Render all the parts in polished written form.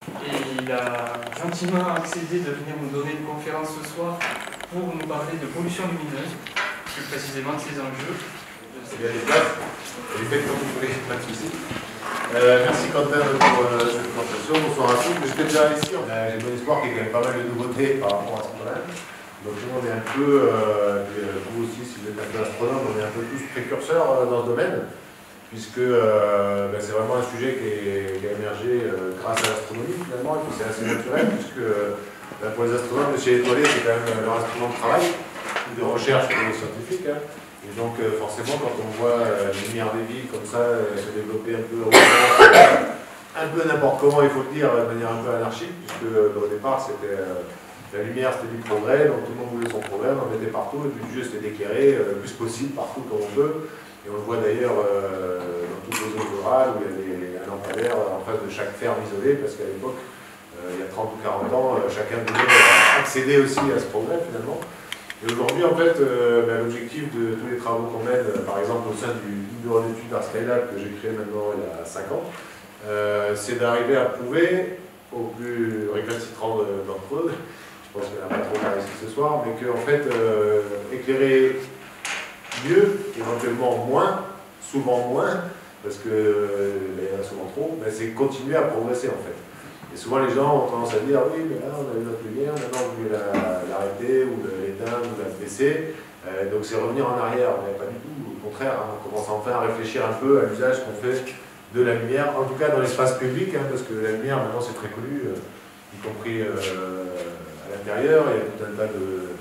Et il a gentiment accédé de venir nous donner une conférence ce soir pour nous parler de pollution lumineuse, plus précisément de ses enjeux. Il y a des places, et faites comme vous voulez, pas de soucis. Merci Quentin pour cette présentation. Bonsoir à tous. J'étais déjà ici, j'ai bon espoir qu'il y ait quand même pas mal de nouveautés par rapport à ce problème. Donc nous on est un peu, vous aussi si vous êtes un peu astronome, on est un peu tous précurseurs dans ce domaine, puisque c'est vraiment un sujet qui a émergé grâce à l'astronomie finalement, et puis c'est assez naturel, puisque pour les astronomes, le ciel étoilé c'est quand même leur instrument de travail, de recherche pour les scientifiques. Et donc forcément quand on voit la lumière des villes comme ça se développer un peu n'importe comment, il faut le dire, de manière un peu anarchique, puisque au départ c'était la lumière c'était du progrès, donc tout le monde voulait son progrès, on en mettait partout, et puis le but c'était d'éclairer le plus possible, partout comme on peut. Et on le voit d'ailleurs dans toutes les zones rurales où il y a un lampadaire en face de chaque ferme isolée, parce qu'à l'époque, il y a 30 ou 40 ans, chacun voulait accéder aussi à ce progrès finalement. Et aujourd'hui, en fait, l'objectif de tous les travaux qu'on mène, par exemple au sein du bureau d'études d'Art Skylab que j'ai créé maintenant il y a 5 ans, c'est d'arriver à prouver aux plus récalcitrants d'entre eux, je pense qu'il n'y en a pas trop là ici ce soir, mais qu'en fait, éclairer mieux, éventuellement moins, souvent moins, parce qu'il y en a souvent trop, c'est continuer à progresser en fait. Et souvent les gens ont tendance à dire oui, mais là on a eu notre lumière, maintenant on veut l'arrêter ou l'éteindre ou la baisser, donc c'est revenir en arrière, mais pas du tout, au contraire, on commence enfin à réfléchir un peu à l'usage qu'on fait de la lumière, en tout cas dans l'espace public, parce que la lumière maintenant c'est très connu, y compris à l'intérieur, il y a tout un tas de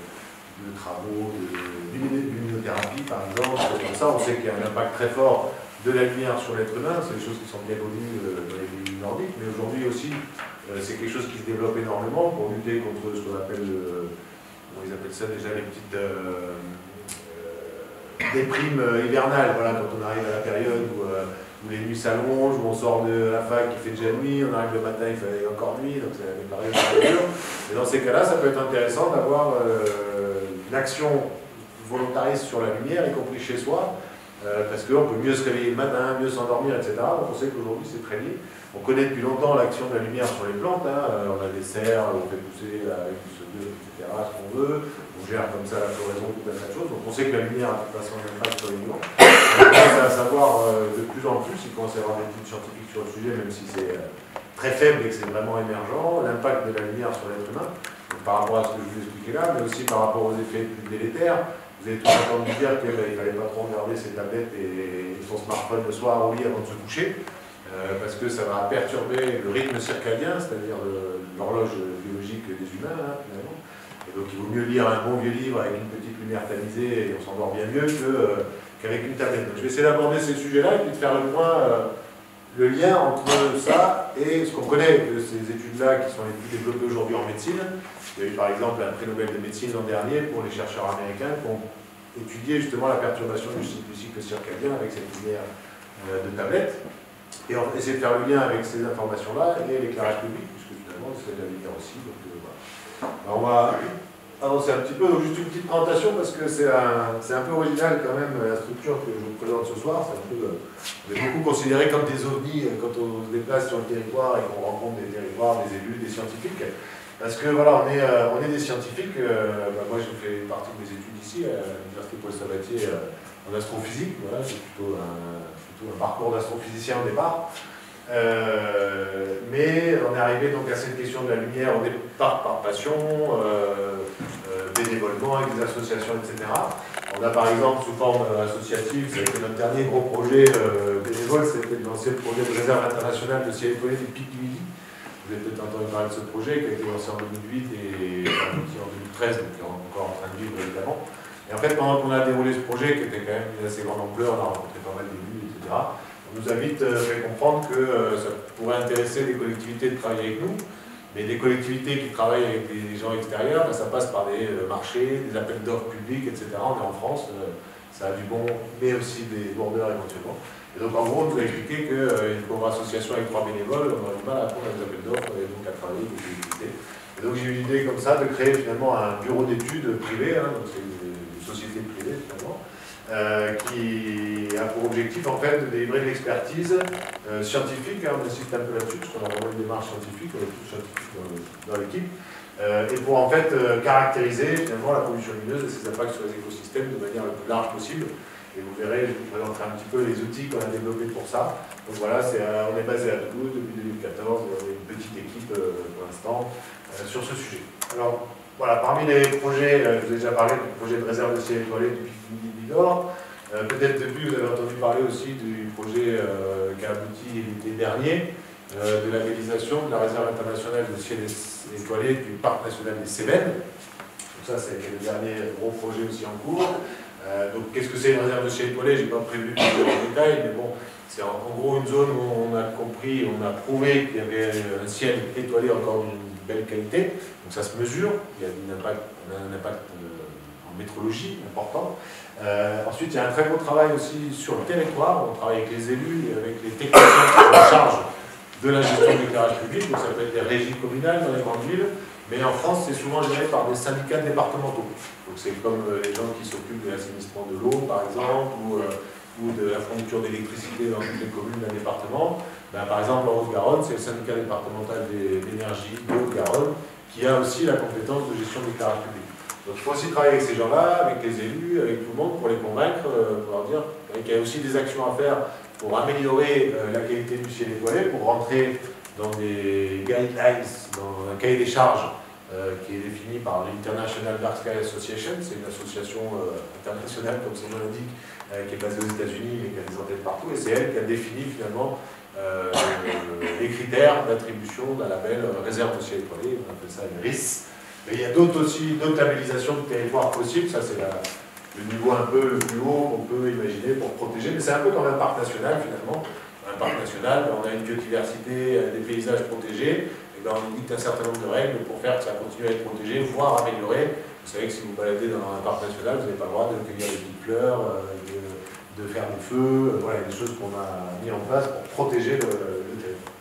travaux, de luminothérapie par exemple, comme ça on sait qu'il y a un impact très fort de la lumière sur l'être humain, c'est des choses qui sont bien connues dans les pays nordiques, mais aujourd'hui aussi c'est quelque chose qui se développe énormément pour lutter contre ce qu'on appelle, comment ils appellent ça déjà, les petites déprimes hivernales, voilà, quand on arrive à la période où les nuits s'allongent, où on sort de la fac, il fait déjà nuit, on arrive le matin, il fait encore nuit, donc ça démarrer une dur. Et dans ces cas-là, ça peut être intéressant d'avoir une action volontariste sur la lumière, y compris chez soi, parce qu'on peut mieux se réveiller le matin, mieux s'endormir, etc. Donc on sait qu'aujourd'hui c'est très lié. On connaît depuis longtemps l'action de la lumière sur les plantes, on a des serres, on fait pousser avec du CO2, etc., ce qu'on veut, on gère comme ça la floraison, tout un tas de choses. Donc on sait que la lumière a de toute façon un impact sur les vivants. On commence à savoir de plus en plus, il commence à y avoir des études scientifiques sur le sujet, même si c'est très faible et que c'est vraiment émergent, l'impact de la lumière sur l'être humain, donc par rapport à ce que je vous expliquais là, mais aussi par rapport aux effets plus délétères. Vous avez tout entendu dire qu'il ne fallait pas trop regarder ses tablettes et son smartphone le soir au lit avant de se coucher, parce que ça va perturber le rythme circadien, c'est-à-dire l'horloge biologique des humains, finalement. Et donc il vaut mieux lire un bon vieux livre avec une petite lumière tamisée et on s'endort bien mieux qu'avec une tablette. Donc je vais essayer d'aborder ces sujets-là et puis de faire le point, le lien entre ça et ce qu'on connaît de ces études-là qui sont les plus développées aujourd'hui en médecine. Il y a eu par exemple un prix Nobel de médecine l'an dernier pour les chercheurs américains qui ont étudié justement la perturbation du cycle circadien avec cette lumière de tablette. Et on va essayer de faire le lien avec ces informations-là et l'éclairage public, puisque finalement c'est de la lumière aussi. Donc, voilà. Alors, on va avancer un petit peu, donc juste une petite présentation parce que c'est un peu original quand même la structure que je vous présente ce soir. On est beaucoup considérés comme des ovnis quand on se déplace sur le territoire et qu'on rencontre des territoires, des élus, des scientifiques. Parce que voilà, on est des scientifiques, moi j'ai fait partie de mes études ici à l'université Paul Sabatier en astrophysique, voilà, c'est plutôt un parcours d'astrophysicien au départ. Mais on est arrivé donc à cette question de la lumière au départ par passion, bénévolement avec des associations, etc. On a par exemple sous forme associative, ça a été notre dernier gros projet bénévole, c'était de lancer le projet de réserve internationale de ciel étoilé du Pic du Midi. Vous avez peut-être entendu parler de ce projet qui a été lancé en 2008 et en 2013, donc qui est encore en train de vivre évidemment. Et en fait, pendant qu'on a déroulé ce projet, qui était quand même d'une assez grande ampleur, on a rencontré pas mal d'élus, etc., on nous a vite fait comprendre que ça pourrait intéresser les collectivités de travailler avec nous, mais les collectivités qui travaillent avec des gens extérieurs, ça passe par des marchés, des appels d'offres publics, etc. On est en France, ça a du bon, mais aussi des lourdeurs éventuellement. Et donc en gros, on nous a expliqué qu'une pauvre association avec 3 bénévoles, on aurait du mal à répondre à des appels d'offres et donc à travailler avec des collectivités. Et donc j'ai eu l'idée comme ça de créer finalement un bureau d'études privé, donc c'est une société privée finalement, qui a pour objectif en fait de délivrer de l'expertise scientifique, on insiste un peu là-dessus, parce qu'on a vraiment une démarche scientifique, on est tous scientifiques dans l'équipe, et pour en fait caractériser finalement la pollution lumineuse et ses impacts sur les écosystèmes de manière la plus large possible. Et vous verrez, je vous présenterai un petit peu les outils qu'on a développés pour ça. Donc voilà, on est basé à Toulouse depuis 2014, et on est une petite équipe pour l'instant sur ce sujet. Alors voilà, parmi les projets, je vous ai déjà parlé du projet de réserve de ciel étoilé du Pic du Bigorre. Peut-être depuis, vous avez entendu parler aussi du projet qui a abouti l'été dernier, de labellisation de la réserve internationale de ciel étoilé du Parc national des Cévennes. Donc ça, c'est le dernier gros projet aussi en cours. Donc qu'est-ce que c'est une réserve de ciel étoilé? Je n'ai pas prévu de faire en détail, mais bon, c'est en gros une zone où on a compris, on a prouvé qu'il y avait un ciel étoilé encore d'une belle qualité. Donc ça se mesure, il y a un impact en métrologie important. Ensuite, il y a un très gros travail aussi sur le territoire. On travaille avec les élus et avec les techniciens qui sont en charge de la gestion de l'éclairage public. Donc ça peut être des régies communales dans les grandes villes, mais en France, c'est souvent géré par des syndicats départementaux. Donc c'est comme les gens qui s'occupent de l'assainissement de l'eau, par exemple, ou de la fourniture d'électricité dans toutes les communes d'un département. Ben, par exemple, en Haute-Garonne, c'est le syndicat départemental d'énergie de Haute-Garonne qui a aussi la compétence de gestion de l'éclairage public. Donc il faut aussi travailler avec ces gens-là, avec les élus, avec tout le monde, pour les convaincre, pour leur dire qu'il y a aussi des actions à faire pour améliorer la qualité du ciel étoilé, pour rentrer dans des guidelines, dans un cahier des charges qui est défini par l'International Dark Sky Association. C'est une association internationale, comme son nom l'indique, qui est basée aux États-Unis et qui a des antennes partout. Et c'est elle qui a défini finalement les critères d'attribution d'un label réserve de ciel étoilé. On appelle ça une RIS. Mais il y a d'autres labellisations de territoire possibles. Ça, c'est le niveau un peu le plus haut qu'on peut imaginer pour protéger. Mais c'est un peu comme un parc national finalement. Un parc national, on a une biodiversité, des paysages protégés. Et ben, on dicte un certain nombre de règles pour faire que ça continue à être protégé, voire amélioré. Vous savez que si vous baladez dans un parc national, vous n'avez pas le droit de cueillir des petites fleurs, de faire des feux, voilà, des choses qu'on a mis en place pour protéger le territoire.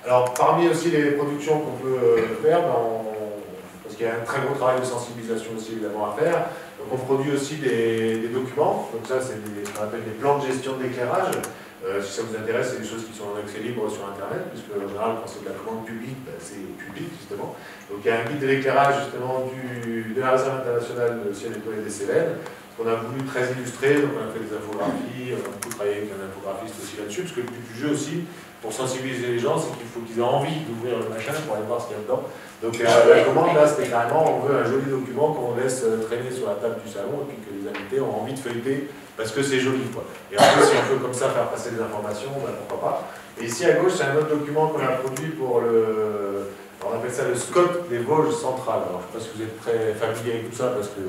Alors, parmi aussi les productions qu'on peut faire, parce qu'il y a un très gros travail de sensibilisation aussi évidemment à faire, donc on produit aussi des documents, donc ça c'est ce qu'on appelle des plans de gestion de l'éclairage. Si ça vous intéresse, c'est des choses qui sont en accès libre sur Internet, puisque en général, quand c'est de la commande publique, ben, c'est public justement. Donc il y a un guide de l'éclairage justement de la réserve internationale de ciel étoilé des Cévennes, qu'on a voulu très illustrer, donc on a fait des infographies, on a beaucoup travaillé avec un infographiste aussi là-dessus, parce que le but du jeu aussi, pour sensibiliser les gens, c'est qu'il faut qu'ils aient envie d'ouvrir le machin pour aller voir ce qu'il y a dedans. Donc la commande là, c'était carrément, on veut un joli document qu'on laisse traîner sur la table du salon, et puis que les invités ont envie de feuilleter, parce que c'est joli, quoi. Et en plus, si on peut comme ça faire passer des informations, ben, pourquoi pas. Et ici à gauche, c'est un autre document qu'on a produit pour on appelle ça le SCOT des Vosges centrales. Alors, je ne sais pas si vous êtes très familier avec tout ça, parce que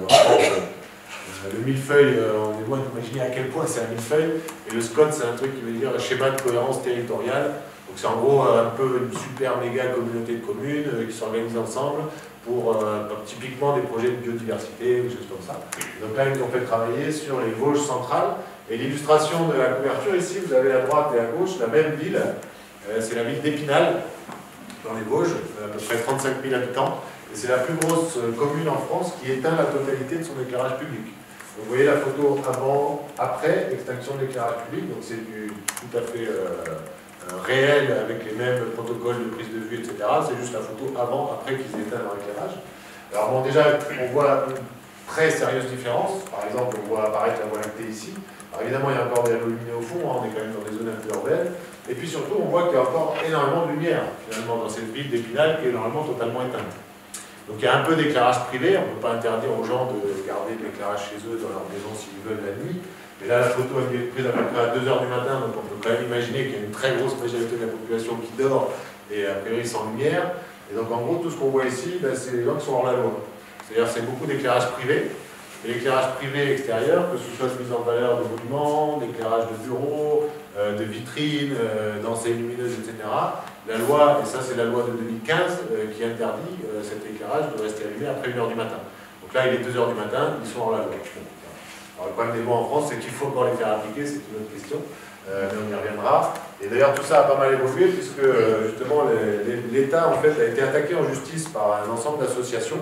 le millefeuille, on est loin d'imaginer à quel point c'est un millefeuille. Et le SCOT, c'est un truc qui veut dire schéma de cohérence territoriale. Donc c'est en gros un peu une super méga communauté de communes qui s'organisent ensemble pour typiquement des projets de biodiversité, des choses comme ça. Donc là, ils nous ont fait travailler sur les Vosges centrales. Et l'illustration de la couverture, ici, vous avez à droite et à gauche la même ville. C'est la ville d'Épinal, dans les Vosges, à peu près 35 000 habitants. Et c'est la plus grosse commune en France qui éteint la totalité de son éclairage public. Donc, vous voyez la photo avant, après, extinction de l'éclairage public. Donc c'est tout à fait réel, avec les mêmes protocoles de prise de vue, etc. C'est juste la photo avant, après qu'ils éteignent leur éclairage. Alors bon, déjà, on voit une très sérieuse différence. Par exemple, on voit apparaître la Voie lactée ici. Alors évidemment, il y a encore des réseaux lumineux au fond, on est quand même dans des zones un peu urbaines. Et puis surtout, on voit qu'il y a encore énormément de lumière, finalement, dans cette ville d'Épinal qui est normalement totalement éteinte. Donc il y a un peu d'éclairage privé, on ne peut pas interdire aux gens de garder de l'éclairage chez eux dans leur maison s'ils veulent la nuit. Mais là, la photo a été prise à peu près à 2 h du matin, donc on peut quand même imaginer qu'il y a une très grosse majorité de la population qui dort et a priori sans lumière. Et donc en gros, tout ce qu'on voit ici, ben, c'est les gens qui sont hors la loi. C'est-à-dire c'est beaucoup d'éclairage privé. Et l'éclairage privé extérieur, que ce soit de mise en valeur de monuments, d'éclairage de bureaux, de vitrines, d'enseignes lumineuses, etc. La loi, et ça c'est la loi de 2015, qui interdit cet éclairage de rester allumé après 1 h du matin. Donc là il est 2 h du matin, ils sont hors la loi. Alors le problème des lois en France, c'est qu'il faut encore les faire appliquer, c'est une autre question, mais on y reviendra. Et d'ailleurs tout ça a pas mal évolué, puisque justement l'État en fait a été attaqué en justice par un ensemble d'associations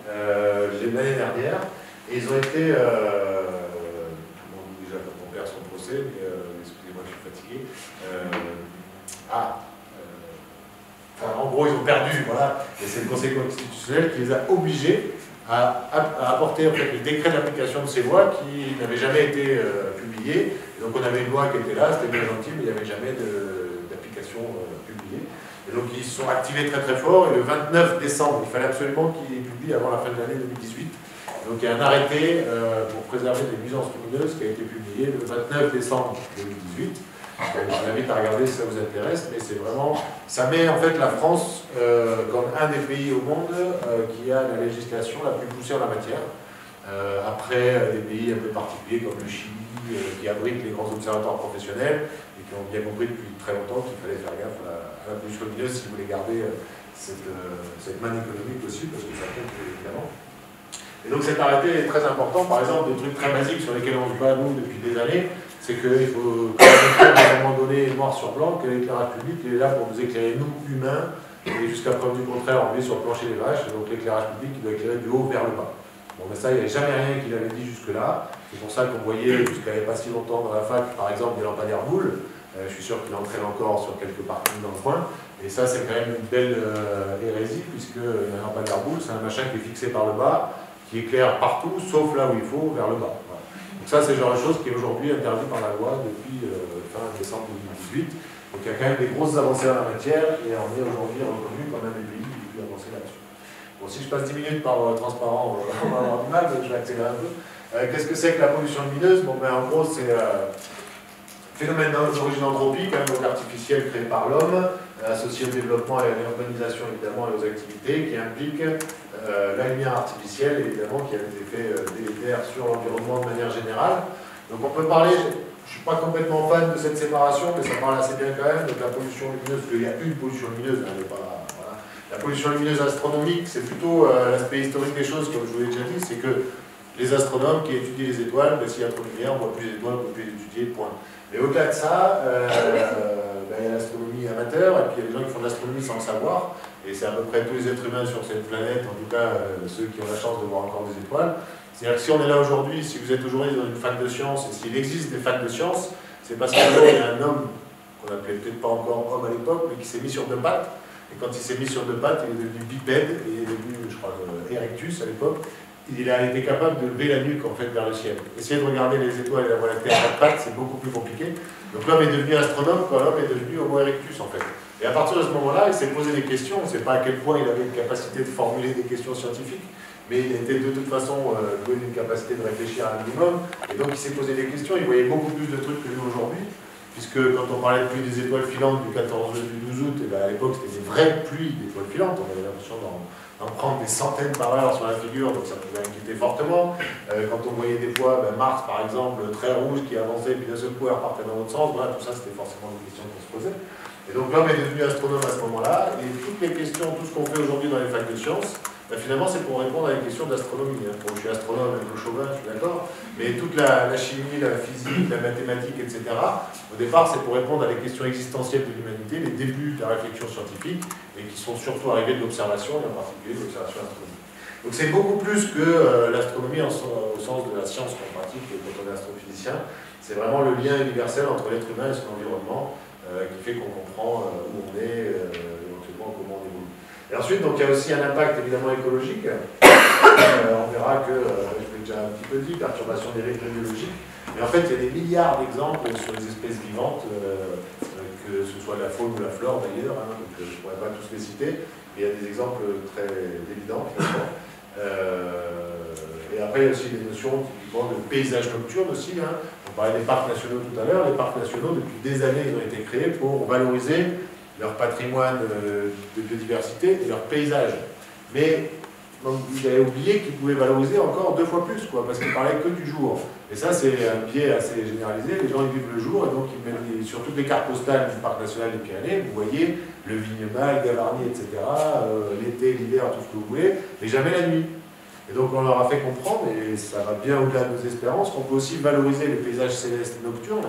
l'année dernière. Et ils ont été procès, mais excusez-moi, je suis fatigué. En gros, ils ont perdu, voilà, et c'est le Conseil constitutionnel qui les a obligés à apporter en fait, le décret d'application de ces lois qui n'avaient jamais été publiées. Et donc on avait une loi qui était là, c'était bien gentil, mais il n'y avait jamais d'application publiée. Et donc ils se sont activés très très fort, et le 29 décembre, il fallait absolument qu'ils publient avant la fin de l'année 2018. Donc il y a un arrêté pour préserver des nuisances lumineuses qui a été publié le 29 décembre 2018. Je vous invite à regarder si ça vous intéresse, mais c'est vraiment, ça met en fait la France comme un des pays au monde qui a la législation la plus poussée en la matière. Après des pays un peu particuliers comme le Chili, qui abritent les grands observatoires professionnels et qui ont bien compris depuis très longtemps qu'il fallait faire gaffe à la pollution lumineuse si vous voulez garder cette manne économique aussi, parce que ça compte évidemment. Et donc cet arrêté est très important. Par exemple, des trucs très basiques sur lesquels on se bat nous depuis des années, c'est qu'il faut à un moment donné, noir sur blanc, que l'éclairage public il est là pour nous éclairer, nous, humains, et jusqu'à preuve du contraire, on est sur le plancher des vaches, et donc l'éclairage public il doit éclairer du haut vers le bas. Bon, mais ça, il n'y avait jamais rien qui l'avait dit jusque-là. C'est pour ça qu'on voyait, jusqu'à il n'y a pas si longtemps dans la fac, par exemple, des lampadaires boules. Je suis sûr qu'il entraîne encore sur quelques parties dans le coin. Et ça, c'est quand même une belle hérésie, puisque un lampadaire boule, c'est un machin qui est fixé par le bas, qui éclaire partout, sauf là où il faut, vers le bas. Voilà. Donc ça, c'est le genre de chose qui est aujourd'hui interdit par la loi depuis fin décembre 2018. Donc il y a quand même des grosses avancées en la matière, et on est aujourd'hui reconnu comme un des pays les plus avancés là-dessus. Bon, si je passe 10 minutes par transparent, on va avoir du mal, mais je vais accélérer un peu. Qu'est-ce que c'est que la pollution lumineuse? Bon, ben, en gros, c'est un phénomène d'origine anthropique, donc artificiel créé par l'homme, associé au développement et à l'urbanisation évidemment et aux activités, qui implique la lumière artificielle, évidemment, qui a des effets délétères sur l'environnement de manière générale. Donc on peut parler, je ne suis pas complètement fan de cette séparation, mais ça parle assez bien quand même, donc la pollution lumineuse, parce qu'il y a une pollution lumineuse, hein, mais pas... Voilà. La pollution lumineuse astronomique, c'est plutôt l'aspect historique des choses, comme je vous l'ai déjà dit, c'est que les astronomes qui étudient les étoiles, ben, s'il y a trop de lumière, on voit plus les étoiles, on peut plus les étudier, point. Mais au-delà de ça, ben, il y a l'astronomie amateur, et puis il y a des gens qui font de l'astronomie sans le savoir, et c'est à peu près tous les êtres humains sur cette planète, en tout cas ceux qui ont la chance de voir encore des étoiles. C'est-à-dire que si on est là aujourd'hui, si vous êtes aujourd'hui dans une fac de sciences, et s'il existe des facs de sciences, c'est parce qu'un jour il y a un homme, qu'on appelait peut-être pas encore homme à l'époque, mais qui s'est mis sur deux pattes, et quand il s'est mis sur deux pattes, il est devenu bipède, et il est devenu, je crois, erectus à l'époque. Il a été capable de lever la nuque en fait vers le ciel. Essayer de regarder les étoiles et la Voie lactée à quatre pattes, c'est beaucoup plus compliqué. Donc l'homme est devenu astronome quand l'homme est devenu Homo erectus en fait. Et à partir de ce moment-là, il s'est posé des questions. On ne sait pas à quel point il avait une capacité de formuler des questions scientifiques, mais il était de toute façon doué d'une capacité de réfléchir à un minimum. Et donc il s'est posé des questions. Il voyait beaucoup plus de trucs que nous aujourd'hui, puisque quand on parlait de pluie des étoiles filantes du 12 août, et ben à l'époque c'était des vraies pluies d'étoiles filantes. On avait l'impression d'en prendre des centaines par heure sur la figure, donc ça pouvait inquiéter fortement. Quand on voyait des fois Mars, par exemple, très rouge, qui avançait, puis d'un seul coup, elle repartait dans l'autre sens, voilà, tout ça, c'était forcément des questions qu'on se posait. Et donc l'homme est devenu astronome à ce moment-là, et toutes les questions, tout ce qu'on fait aujourd'hui dans les facs de sciences, ben, finalement, c'est pour répondre à des questions d'astronomie. Hein. Bon, je suis astronome avec le chauvin, je suis d'accord, mais toute la chimie, la physique, la mathématique, etc., au départ, c'est pour répondre à des questions existentielles de l'humanité, les débuts de la réflexion scientifique, et qui sont surtout arrivés de l'observation, et en particulier de l'observation astronomique. Donc c'est beaucoup plus que l'astronomie au sens de la science qu'on pratique quand on est astrophysicien. C'est vraiment le lien universel entre l'être humain et son environnement qui fait qu'on comprend où on est, éventuellement comment on évolue. Et ensuite, donc, il y a aussi un impact évidemment écologique. On verra que, je l'ai déjà un petit peu dit, perturbation des rythmes biologiques. Mais en fait, il y a des milliards d'exemples sur les espèces vivantes, que ce soit la faune ou la flore d'ailleurs, hein, donc je ne pourrais pas tous les citer, mais il y a des exemples très évidents finalement. Et après, il y a aussi des notions typiquement de paysage nocturne aussi. Hein. On parlait des parcs nationaux tout à l'heure. Les parcs nationaux, depuis des années, ils ont été créés pour valoriser leur patrimoine de biodiversité et leur paysage. Mais donc, vous avez oublié qu'ils pouvaient valoriser encore 2 fois plus, quoi, parce qu'ils parlaient que du jour. Et ça, c'est un biais assez généralisé. Les gens ils vivent le jour, et donc sur toutes les cartes postales du parc national des Pyrénées, vous voyez le Vignemale, Gavarnie, etc., l'été, l'hiver, tout ce que vous voulez, mais jamais la nuit. Et donc on leur a fait comprendre, et ça va bien au-delà de nos espérances, qu'on peut aussi valoriser les paysages célestes nocturnes,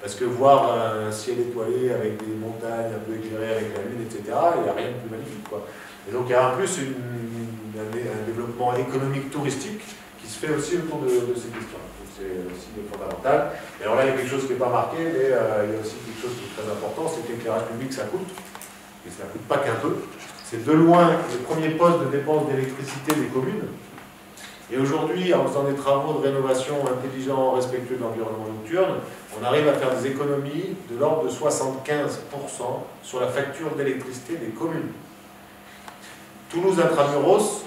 parce que voir un ciel étoilé avec des montagnes un peu éclairées avec la lune, etc., il n'y a rien de plus magnifique, quoi. Et donc il y a en plus un développement économique touristique qui se fait aussi autour de ces questions. Donc c'est aussi fondamental. Et alors là, il y a quelque chose qui n'est pas marqué, mais il y a aussi quelque chose qui est très important, c'est que l'éclairage public, ça coûte, et ça ne coûte pas qu'un peu. C'est de loin le premier poste de dépense d'électricité des communes. Et aujourd'hui, en faisant des travaux de rénovation intelligents, respectueux de l'environnement nocturne, on arrive à faire des économies de l'ordre de 75% sur la facture d'électricité des communes. Toulouse Intramuros,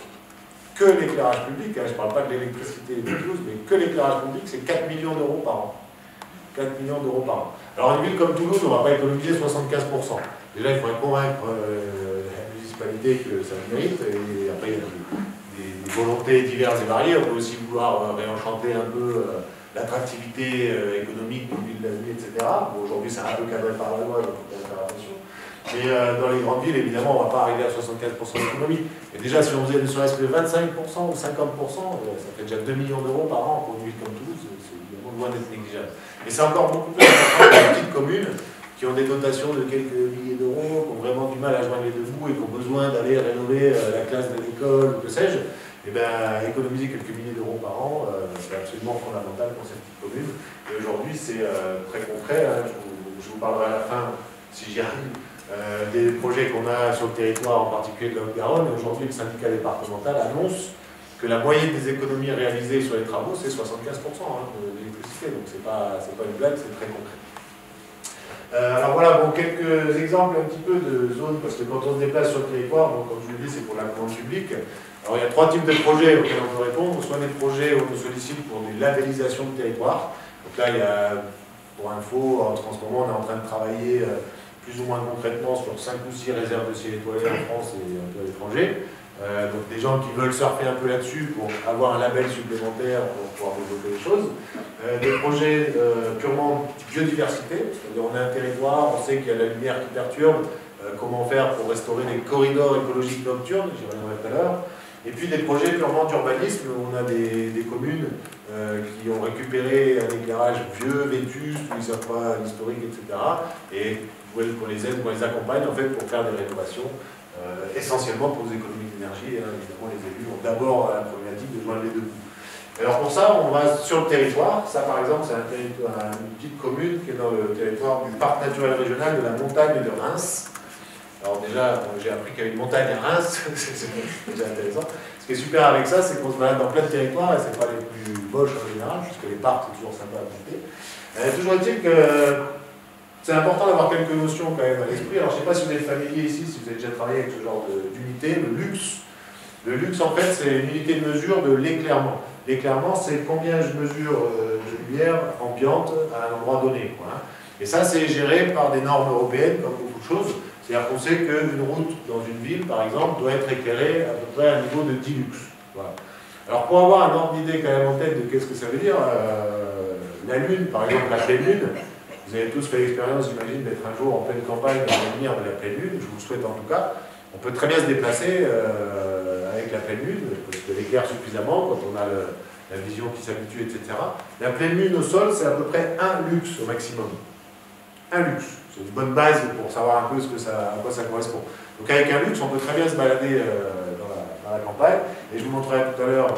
que l'éclairage public, je ne parle pas de l'électricité de Toulouse, mais que l'éclairage public, c'est 4 millions d'euros par an. 4 millions d'euros par an. Alors une ville comme Toulouse, on ne va pas économiser 75%. Déjà, il faudrait convaincre la municipalité que ça le mérite, et après, il y a des volontés diverses et variées. On peut aussi vouloir réenchanter un peu l'attractivité économique d'une ville de la nuit, etc. Bon, aujourd'hui, c'est un peu cadré par la loi, donc il faut faire attention. Mais dans les grandes villes, évidemment, on ne va pas arriver à 75% d'économie. Et déjà, si on faisait ne serait-ce que 25% ou 50%, ça fait déjà 2 millions d'euros par an pour une ville comme Toulouse, c'est évidemment loin d'être négligeable. Et c'est encore beaucoup plus important pour les petites communes qui ont des dotations de quelques milliers d'euros, qui ont vraiment du mal à joindre les deux bouts et qui ont besoin d'aller rénover la classe de l'école, ou que sais-je. Et bien, économiser quelques milliers d'euros par an, c'est absolument fondamental pour ces petites communes. Et aujourd'hui, c'est très concret. Hein. Je vous parlerai à la fin, si j'y arrive, des projets qu'on a sur le territoire, en particulier de la Haute-Garonne. Et aujourd'hui, le syndicat départemental annonce que la moyenne des économies réalisées sur les travaux, c'est 75% de l'électricité. Donc, c'est pas une blague, c'est très concret. Alors voilà, bon, quelques exemples un petit peu de zones, parce que quand on se déplace sur le territoire, bon, comme je vous l'ai dit, c'est pour la commande publique. Alors il y a 3 types de projets auxquels on peut répondre, soit des projets où on nous sollicite pour des labellisations de territoire. Donc là, il y a, pour info, en ce moment, on est en train de travailler plus ou moins concrètement sur 5 ou 6 réserves de ciel étoilé en France et un peu à l'étranger. Donc des gens qui veulent surfer un peu là-dessus pour avoir un label supplémentaire pour pouvoir développer les choses. Des projets purement biodiversité, c'est-à-dire on a un territoire, on sait qu'il y a la lumière qui perturbe, comment faire pour restaurer les corridors écologiques nocturnes, j'y reviendrai tout à l'heure. Et puis des projets purement d'urbanisme, où on a des communes qui ont récupéré un éclairage vieux, vétuste, où ils ne savent pas l'historique, etc. Et qu'on les aide, qu'on les accompagne en fait pour faire des rénovations. Essentiellement pour les économies d'énergie, hein, évidemment les élus ont d'abord la problématique de joindre les deux bouts. Alors pour ça, on va sur le territoire. Ça par exemple, c'est une petite commune qui est dans le territoire du parc naturel régional de la montagne de Reims. Alors déjà, j'ai appris qu'il y avait une montagne à Reims, c'est déjà intéressant. Ce qui est super avec ça, c'est qu'on se balade dans plein de territoires, et c'est pas les plus moches en général, puisque les parcs, c'est toujours sympa à visiter. Toujours est-il que c'est important d'avoir quelques notions quand même à l'esprit. Alors je ne sais pas si vous êtes familier ici, si vous avez déjà travaillé avec ce genre d'unité, le luxe. Le luxe en fait c'est une unité de mesure de l'éclairement. L'éclairement c'est combien je mesure de lumière ambiante à un endroit donné. Quoi, hein. Et ça c'est géré par des normes européennes comme beaucoup de choses. C'est-à-dire qu'on sait qu'une route dans une ville par exemple doit être éclairée à peu près à un niveau de 10 lux. Voilà. Alors pour avoir un ordre d'idée quand même en tête de qu'est-ce que ça veut dire, la Lune par exemple, la pleine Lune, vous avez tous fait l'expérience, j'imagine, d'être un jour en pleine campagne dans la lumière de la pleine lune, je vous le souhaite en tout cas. On peut très bien se déplacer avec la pleine lune, parce qu'elle éclaire suffisamment quand on a la vision qui s'habitue, etc. La pleine lune au sol, c'est à peu près 1 lux au maximum. 1 lux. C'est une bonne base pour savoir un peu à quoi ça correspond. Donc avec 1 lux, on peut très bien se balader dans la campagne. Et je vous montrerai tout à l'heure,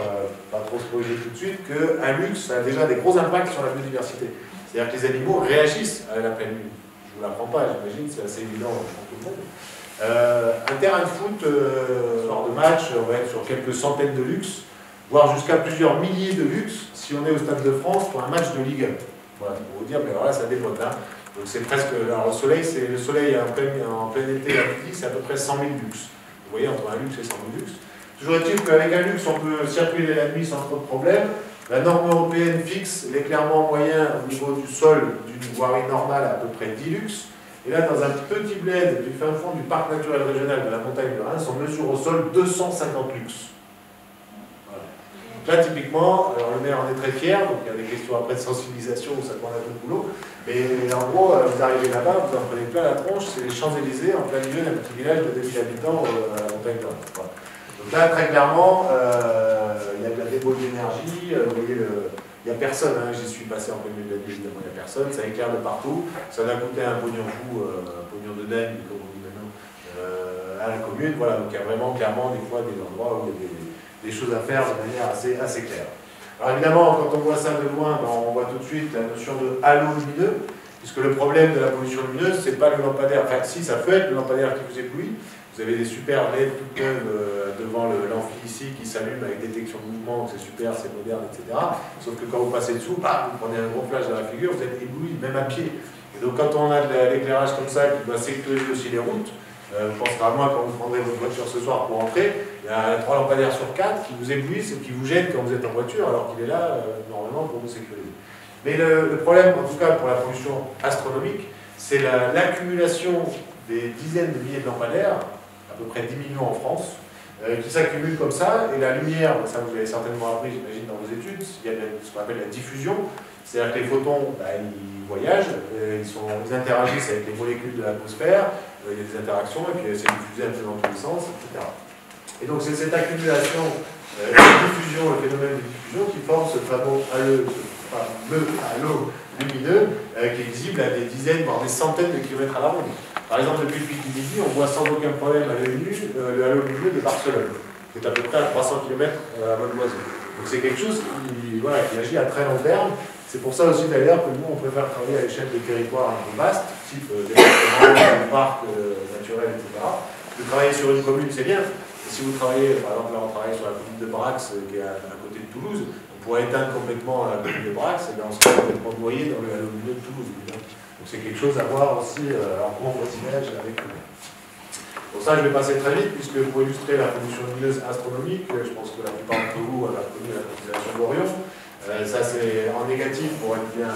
pas trop spoiler tout de suite, qu'un lux a déjà des gros impacts sur la biodiversité. C'est-à-dire que les animaux réagissent à la pleine lune. Je ne vous l'apprends pas, j'imagine, c'est assez évident pour tout le monde. Un terrain de foot, lors de match, on va être sur quelques centaines de lux, voire jusqu'à plusieurs milliers de lux, si on est au Stade de France pour un match de Ligue 1. Voilà, pour vous dire, mais alors là, ça dépote. Hein. Donc c'est presque. Alors le soleil en plein été à midi, c'est à peu près 100 000 lux. Vous voyez, entre un lux et 100 000 lux. Toujours est-il qu'avec un lux, on peut circuler la nuit sans trop de problèmes. La norme européenne fixe l'éclairement moyen au niveau du sol d'une voirie normale à peu près 10 lux. Et là, dans un petit bled du fin fond du parc naturel régional de la montagne de Reims, on mesure au sol 250 lux. Voilà. Donc là, typiquement, alors le maire en est très fier, donc il y a des questions après de sensibilisation où ça demande un peu de boulot. Mais en gros, vous arrivez là-bas, vous en prenez plein la tronche, c'est les Champs-Élysées en plein milieu d'un petit village de 2000 habitants à la montagne de Reims. Voilà. Donc là, très clairement, il y a de la débauche d'énergie, vous voyez, il n'y a personne, hein, j'y suis passé en plein milieu de la nuit, évidemment, il n'y a personne, ça éclaire de partout, ça va coûter un pognon fou, un pognon de dingue, comme on dit maintenant, à la commune, voilà, donc il y a vraiment clairement des fois des endroits où il y a des choses à faire de manière assez claire. Alors évidemment, quand on voit ça de loin, ben, on voit tout de suite la notion de halo lumineux, puisque le problème de la pollution lumineuse, c'est pas le lampadaire, enfin si, ça peut être le lampadaire qui vous éblouit. Vous avez des super LED toutes neuves devant l'amphi ici qui s'allument avec détection de mouvement, c'est super, c'est moderne, etc. Sauf que quand vous passez dessous, vous prenez un gros flash dans la figure, vous êtes ébloui, même à pied. Et donc quand on a de l'éclairage comme ça qui doit sécuriser aussi les routes, vous penserez à moi quand vous prendrez votre voiture ce soir pour entrer, il y a 3 lampadaires sur 4 qui vous éblouissent et qui vous gênent quand vous êtes en voiture, alors qu'il est là normalement pour vous sécuriser. Mais le problème, en tout cas pour la pollution astronomique, c'est l'accumulation des dizaines de milliers de lampadaires, à peu près 10 millions en France, qui s'accumulent comme ça, et la lumière, ça vous l'avez certainement appris, j'imagine, dans vos études, il y a ce qu'on appelle la diffusion, c'est-à-dire que les photons, ils voyagent, ils interagissent avec les molécules de l'atmosphère, il y a des interactions, et puis c'est diffusé un peu dans tous les sens, etc. Et donc c'est cette accumulation, la diffusion, le phénomène de diffusion qui forme ce fameux halo lumineux qui est visible à des dizaines, voire des centaines de kilomètres à la ronde. Par exemple, depuis le pic du midi, on voit sans aucun problème à l'œil nu le halo lumineux de Barcelone, qui est à peu près à 300 km à vol d'oiseau. Donc c'est quelque chose qui agit à très long terme. C'est pour ça aussi d'ailleurs que nous, on préfère travailler à l'échelle des territoires un peu vastes, type département, parcs naturels, etc. De travailler sur une commune, c'est bien. Et si vous travaillez, par exemple, là on travaille sur la commune de Brax, qui est à côté de Toulouse, on pourrait éteindre complètement la commune de Brax, et bien on serait complètement noyé dans le halo lumineux de Toulouse. Donc c'est quelque chose à voir aussi en bon voisinage avec nous. Pour ça, je vais passer très vite, puisque pour illustrer la pollution lumineuse astronomique, je pense que la plupart d'entre vous ont connu la constellation d'Orion. Ça, c'est en négatif pour être bien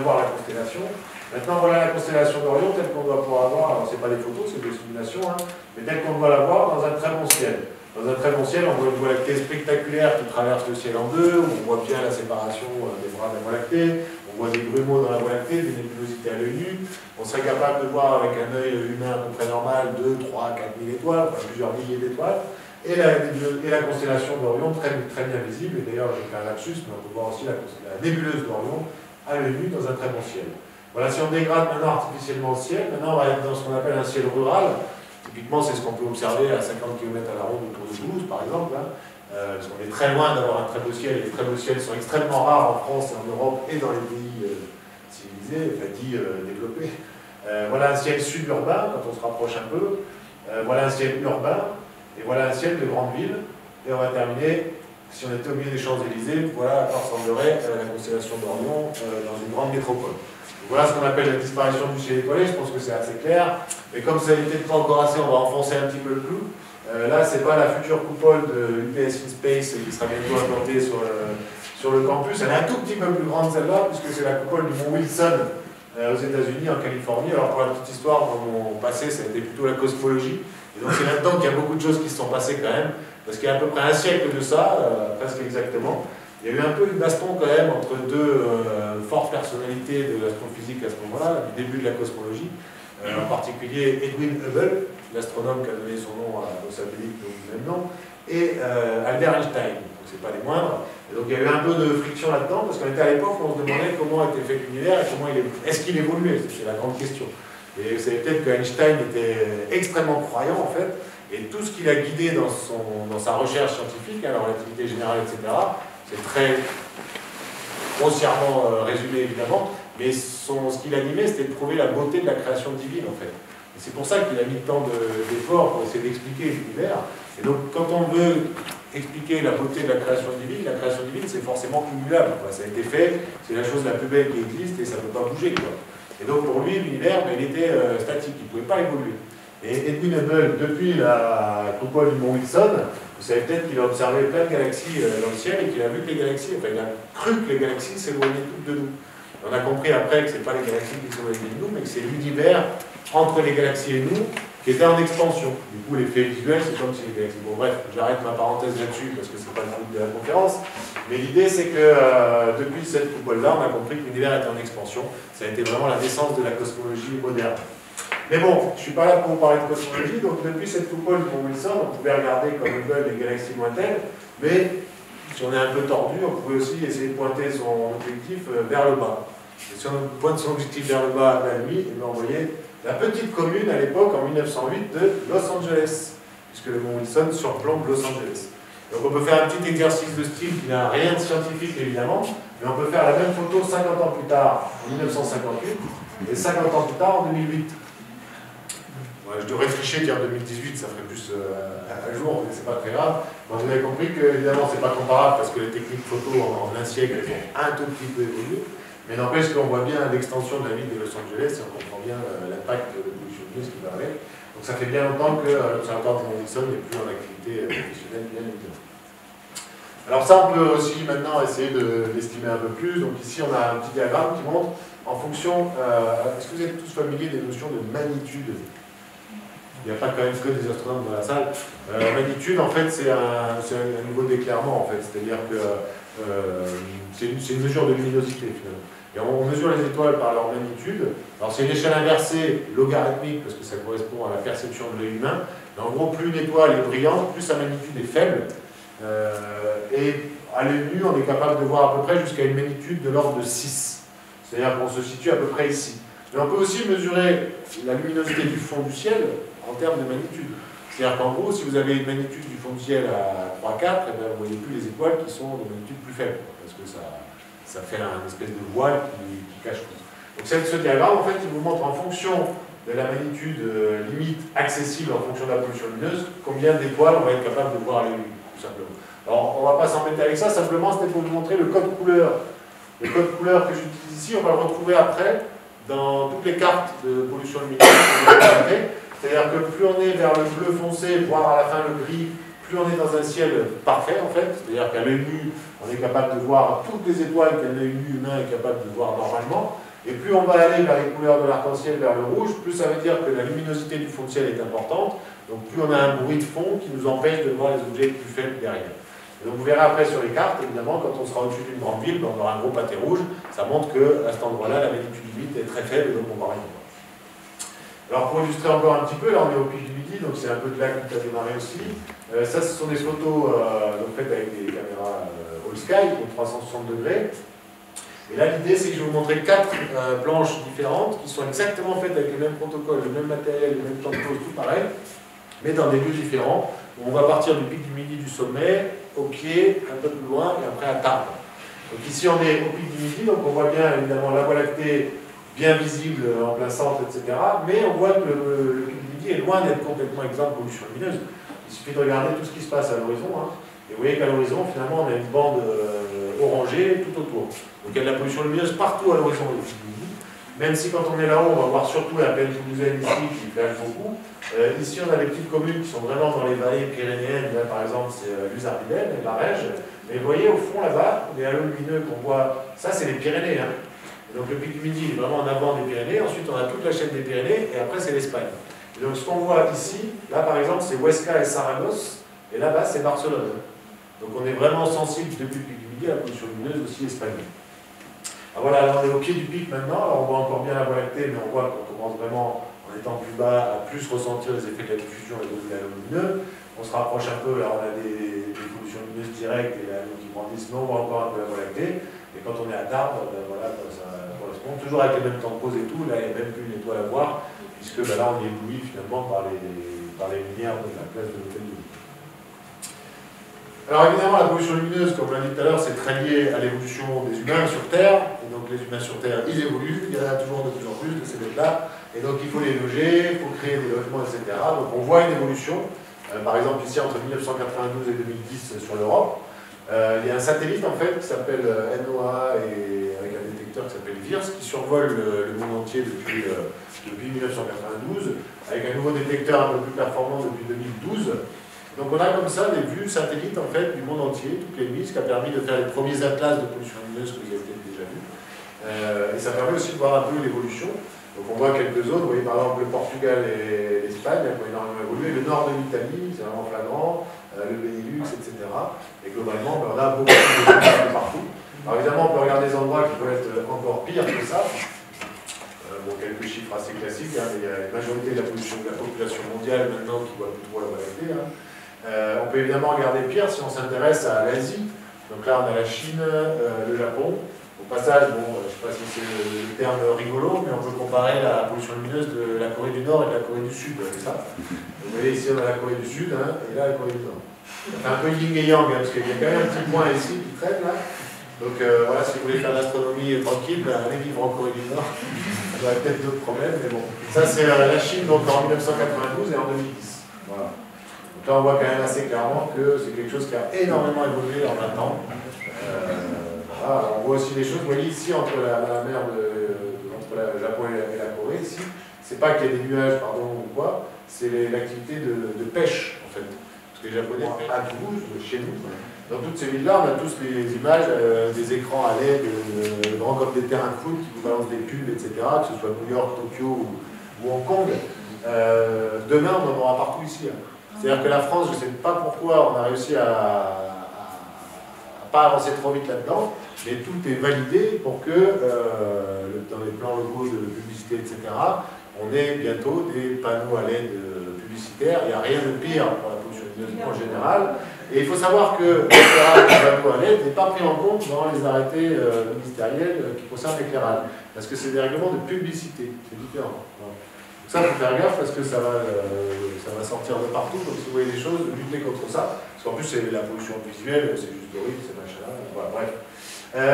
voir la constellation. Maintenant, voilà la constellation d'Orion telle qu'on doit pouvoir voir. Alors, ce n'est pas des photos, c'est des simulations, mais telle qu'on doit la voir dans un très bon ciel. Dans un très bon ciel, on voit une Voie lactée spectaculaire qui traverse le ciel en deux, on voit bien la séparation des bras de la Voie lactée, on voit des grumeaux dans la Voie lactée, des nébulosités à l'œil nu. On serait capable de voir avec un œil humain à peu près normal 2, 3, 4 000 étoiles, enfin plusieurs milliers d'étoiles. Et la constellation d'Orion très bien visible, et d'ailleurs j'ai fait un lapsus, mais on peut voir aussi la nébuleuse d'Orion à l'œil nu dans un très bon ciel. Voilà, si on dégrade maintenant artificiellement le ciel, maintenant on va être dans ce qu'on appelle un ciel rural. Typiquement, c'est ce qu'on peut observer à 50 km à la ronde autour de Toulouse, par exemple, parce qu'on est très loin d'avoir un très beau ciel, et les très beaux ciels sont extrêmement rares en France et en Europe et dans les pays civilisés, enfin dits développés. Voilà un ciel suburbain, quand on se rapproche un peu. Voilà un ciel urbain. Et voilà un ciel de grande ville. Et on va terminer, si on était au milieu des Champs-Élysées, voilà à quoi ressemblerait la constellation d'Orion dans une grande métropole. Donc voilà ce qu'on appelle la disparition du ciel étoilé, je pense que c'est assez clair. Mais comme ça n'était pas encore assez, on va enfoncer un petit peu le clou. Là, c'est pas la future coupole de UPS InSpace qui sera bientôt implantée sur le campus. Elle est un tout petit peu plus grande celle-là, puisque c'est la coupole du mont Wilson aux États-Unis, en Californie. Alors pour la petite histoire, dans mon passé, ça a été plutôt la cosmologie. Et donc c'est là-dedans qu'il y a beaucoup de choses qui se sont passées quand même, parce qu'il y a à peu près un siècle de ça, presque exactement, il y a eu un peu une baston quand même entre deux fortes personnalités de l'astrophysique à ce moment-là, du début de la cosmologie, en particulier Edwin Hubble, l'astronome qui a donné son nom au satellite du même nom, et Albert Einstein, donc c'est pas les moindres. Et donc il y a eu un peu de friction là-dedans, parce qu'on était à l'époque où on se demandait comment était fait l'univers et comment est-ce qu'il évoluait, c'est la grande question. Et vous savez peut-être qu'Einstein était extrêmement croyant en fait, et tout ce qu'il a guidé dans sa recherche scientifique, la relativité générale, etc., c'est très grossièrement résumé évidemment, mais ce qu'il animait, c'était de trouver la beauté de la création divine en fait. Et c'est pour ça qu'il a mis tant d'efforts pour essayer d'expliquer l'univers. Et donc quand on veut expliquer la beauté de la création divine c'est forcément cumulable. Ça a été fait, c'est la chose la plus belle qui existe et ça ne peut pas bouger, quoi. Et donc pour lui, l'univers, il était statique, il ne pouvait pas évoluer. Et Edwin Hubble, depuis la coupole du mont Wilson, vous savez peut-être qu'il a observé plein de galaxies dans le ciel et qu'il a vu que les galaxies, enfin il a cru que les galaxies s'éloignaient toutes de nous. On a compris après que ce n'est pas les galaxies qui s'éloignaient de nous, mais que c'est l'univers entre les galaxies et nous qui était en expansion. Du coup, l'effet visuel, c'est comme si les galaxies... Bon bref, j'arrête ma parenthèse là-dessus parce que ce n'est pas le but de la conférence. Mais l'idée, c'est que depuis cette coupole-là, on a compris que l'univers était en expansion. Ça a été vraiment la naissance de la cosmologie moderne. Mais bon, je ne suis pas là pour vous parler de cosmologie, donc depuis cette coupole pour Wilson, on pouvait regarder comme Hubble les galaxies lointaines, mais si on est un peu tordu, on pouvait aussi essayer de pointer son objectif vers le bas. Et si on pointe son objectif vers le bas la nuit, on voyait la petite commune à l'époque, en 1908, de Los Angeles, puisque le mont Wilson surplombe Los Angeles. Donc on peut faire un petit exercice de style qui n'a rien de scientifique évidemment, mais on peut faire la même photo 50 ans plus tard, en 1958, et 50 ans plus tard, en 2008. Ouais, je devrais tricher, dire 2018, ça ferait plus à jour, mais c'est pas très grave. Bon, vous avez compris que évidemment c'est pas comparable parce que les techniques photo en un siècle elles ont un tout petit peu évolué, mais n'empêche qu'on voit bien l'extension de la ville de Los Angeles et on comprend bien l'impact de pollution lumineuse qui va avec. Donc ça fait bien longtemps que l'observatoire de Madison n'est plus en activité professionnelle, bien évidemment. Alors ça, on peut aussi maintenant essayer de l'estimer un peu plus. Donc ici, on a un petit diagramme qui montre en fonction... Est-ce que vous êtes tous familiers des notions de magnitude? Il n'y a pas quand même que des astronomes dans la salle. Magnitude, en fait, c'est un niveau d'éclairement, en fait. C'est-à-dire que c'est une mesure de luminosité, finalement. Et on mesure les étoiles par leur magnitude. Alors c'est une échelle inversée logarithmique, parce que ça correspond à la perception de l'œil humain. Mais en gros, plus une étoile est brillante, plus sa magnitude est faible. Et à l'œil nu, on est capable de voir à peu près jusqu'à une magnitude de l'ordre de 6. C'est-à-dire qu'on se situe à peu près ici. Mais on peut aussi mesurer la luminosité du fond du ciel en termes de magnitude. C'est-à-dire qu'en gros, si vous avez une magnitude du fond du ciel à 3, 4, eh bien, vous ne voyez plus les étoiles qui sont de magnitude plus faible, parce que ça fait un espèce de voile qui cache tout. Donc ce diagramme, en fait, il vous montre en fonction de la magnitude limite accessible en fonction de la pollution lumineuse, combien d'étoiles on va être capable de voir à l'œil nu, tout simplement. Alors, on ne va pas s'embêter avec ça, simplement c'était pour vous montrer le code couleur. Le code couleur que j'utilise ici, on va le retrouver après dans toutes les cartes de pollution lumineuse. C'est-à-dire que plus on est vers le bleu foncé, voire à la fin le gris, plus on est dans un ciel parfait en fait. C'est-à-dire qu'à l'œil nu, on est capable de voir toutes les étoiles qu'un œil nu humain est capable de voir normalement. Et plus on va aller vers les couleurs de l'arc-en-ciel, vers le rouge, plus ça veut dire que la luminosité du fond de ciel est importante. Donc plus on a un bruit de fond qui nous empêche de voir les objets plus faibles derrière. Et donc vous verrez après sur les cartes, évidemment, quand on sera au-dessus d'une grande ville, on aura un gros pâté rouge. Ça montre qu'à cet endroit-là, la magnitude limite est très faible, et donc on ne voit rien. Alors pour illustrer encore un petit peu, là on est au pic du midi, donc c'est un peu de là que tu as démarré aussi. Ça, ce sont des photos donc faites avec des caméras all sky, donc 360 degrés. Et là l'idée c'est que je vais vous montrer 4 planches différentes qui sont exactement faites avec le même protocole, le même matériel, le même temps de pause, tout pareil, mais dans des lieux différents. On va partir du pic du midi du sommet, au pied, un peu plus loin, et après à Tarbes. Donc ici on est au pic du midi, donc on voit bien évidemment la Voie lactée bien visible en plein centre, etc. Mais on voit que le pic du midi est loin d'être complètement exempt de pollution lumineuse. Il suffit de regarder tout ce qui se passe à l'horizon. Hein. Et vous voyez qu'à l'horizon, finalement, on a une bande orangée tout autour. Donc il y a de la pollution lumineuse partout à l'horizon du pic du midi. Même si quand on est là-haut, on va voir surtout la plaine toulousaine ici qui flash beaucoup. Ici, on a des petites communes qui sont vraiment dans les vallées pyrénéennes. Là, par exemple, c'est Luzardibel, l'Arège. Mais vous voyez, au fond, là-bas, les halos lumineux qu'on voit, ça, c'est les Pyrénées. Hein. Donc le pic du midi est vraiment en avant des Pyrénées, ensuite on a toute la chaîne des Pyrénées, et après c'est l'Espagne. Donc ce qu'on voit ici, là par exemple c'est Huesca et Saragosse, et là-bas c'est Barcelone. Donc on est vraiment sensible depuis le pic du midi à la pollution lumineuse aussi espagnole. Alors voilà, là on est au pied du pic maintenant, alors on voit encore bien la Voie lactée, mais on voit qu'on commence vraiment, en étant plus bas, à plus ressentir les effets de la diffusion et donc des halos lumineux. On se rapproche un peu, là on a des pollutions lumineuses directes et là qui grandissent, mais on voit encore un peu la Voie lactée. Et quand on est à Tarbes, ben voilà, ça correspond toujours avec les mêmes temps de pause et tout. Là, il n'y a même plus une étoile à voir, puisque ben là, on est ébloui finalement par les lumières de la place de l'hôtel de ville. Alors évidemment, la pollution lumineuse, comme on l'a dit tout à l'heure, c'est très lié à l'évolution des humains sur Terre. Et donc les humains sur Terre, ils évoluent. Il y en a toujours de plus en plus de ces bêtes-là. Et donc il faut les loger, il faut créer des logements, etc. Donc on voit une évolution. Par exemple, ici, entre 1992 et 2010 sur l'Europe. Il y a un satellite en fait qui s'appelle NOAA et avec un détecteur qui s'appelle VIRS qui survole le monde entier depuis 1992 avec un nouveau détecteur un peu plus performant depuis 2012. Donc on a comme ça des vues satellites en fait du monde entier, toutes les nuits, ce qui a permis de faire les premiers atlas de pollution lumineuse que vous avez peut-être déjà vus. Et ça permet aussi de voir un peu l'évolution. Donc on voit quelques zones, vous voyez par exemple le Portugal et l'Espagne, qui ont énormément évolué, le nord de l'Italie, c'est vraiment flagrant, le Benelux, etc. Et globalement, on a beaucoup de partout. Alors évidemment, on peut regarder des endroits qui peuvent être encore pires que ça. Bon, quelques chiffres assez classiques, hein, mais il y a la majorité de la population mondiale maintenant qui voit plus trop la Voie lactée. Hein. On peut évidemment regarder pire si on s'intéresse à l'Asie. Donc là, on a la Chine, le Japon. Donc Au passage, bon, je ne sais pas si c'est le terme rigolo, mais on peut comparer la pollution lumineuse de la Corée du Nord et de la Corée du Sud, avec ça. Vous voyez ici on a la Corée du Sud, hein, et là la Corée du Nord. C'est un peu yin et yang, hein, parce qu'il y a quand même un petit point ici qui traîne là. Donc voilà, si vous voulez faire l'astronomie tranquille, ben, allez vivre en Corée du Nord. Vous aurez peut-être d'autres problèmes, mais bon. Ça c'est la Chine donc en 1992 et en 2010. Voilà. Donc là on voit quand même assez clairement que c'est quelque chose qui a énormément évolué en 20 ans. Voilà, on voit aussi des choses, vous voyez ici entre la mer entre le Japon et la Corée, ici, c'est pas qu'il y a des nuages, pardon, ou quoi, c'est l'activité de pêche en fait. Parce que les Japonais à Toulouse, chez nous, dans toutes ces villes-là, on a tous les images des écrans à LED, grands comme des terrains de foot qui vous balancent des pubs, etc., que ce soit New York, Tokyo ou Hong Kong. Demain, on en aura partout ici. Hein. C'est-à-dire que la France, je ne sais pas pourquoi on a réussi à pas avancer trop vite là-dedans, mais tout est validé pour que, dans les plans locaux de publicité, etc., on ait bientôt des panneaux à LED publicitaires. Il n'y a rien de pire pour la pollution lumineuse en général. Et il faut savoir que l'éclairage du panneau à LED n'est pas pris en compte dans les arrêtés ministériels qui concernent l'éclairage. Parce que c'est des règlements de publicité, c'est différent. Donc ça, il faut faire gaffe parce que ça va sortir de partout. Donc si vous voyez des choses, luttez contre ça. Parce qu'en plus, c'est la pollution visuelle, c'est juste horrible, c'est machin. Voilà, bref.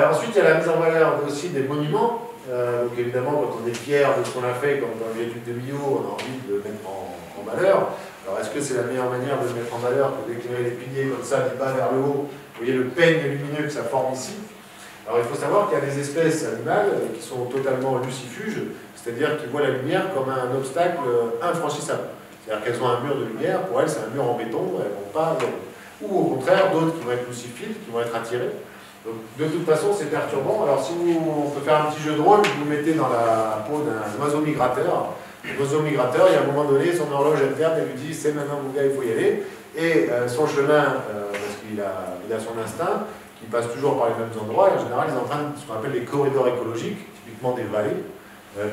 Ensuite, il y a la mise en valeur aussi des monuments. Donc évidemment, quand on est fier de ce qu'on a fait, comme dans le viaduc de Millau, on a envie de le mettre en valeur. Alors est-ce que c'est la meilleure manière de le mettre en valeur que d'éclairer les piliers comme ça, du bas vers le haut? Vous voyez le peigne lumineux que ça forme ici. Alors il faut savoir qu'il y a des espèces animales qui sont totalement lucifuges, c'est-à-dire qui voient la lumière comme un obstacle infranchissable. C'est-à-dire qu'elles ont un mur de lumière, pour elles c'est un mur en béton, elles ne vont pas... Ou au contraire, d'autres qui vont être luciphiles, qui vont être attirées. Donc, de toute façon, c'est perturbant. Alors, si on peut faire un petit jeu de rôle, vous le mettez dans la peau d'un oiseau migrateur. L'oiseau migrateur, il y a un moment donné, son horloge interne, elle lui dit c'est maintenant mon gars, il faut y aller. Et son chemin, parce qu'il a son instinct, qui passe toujours par les mêmes endroits, et en général, ils empruntent ce qu'on appelle les corridors écologiques, typiquement des vallées,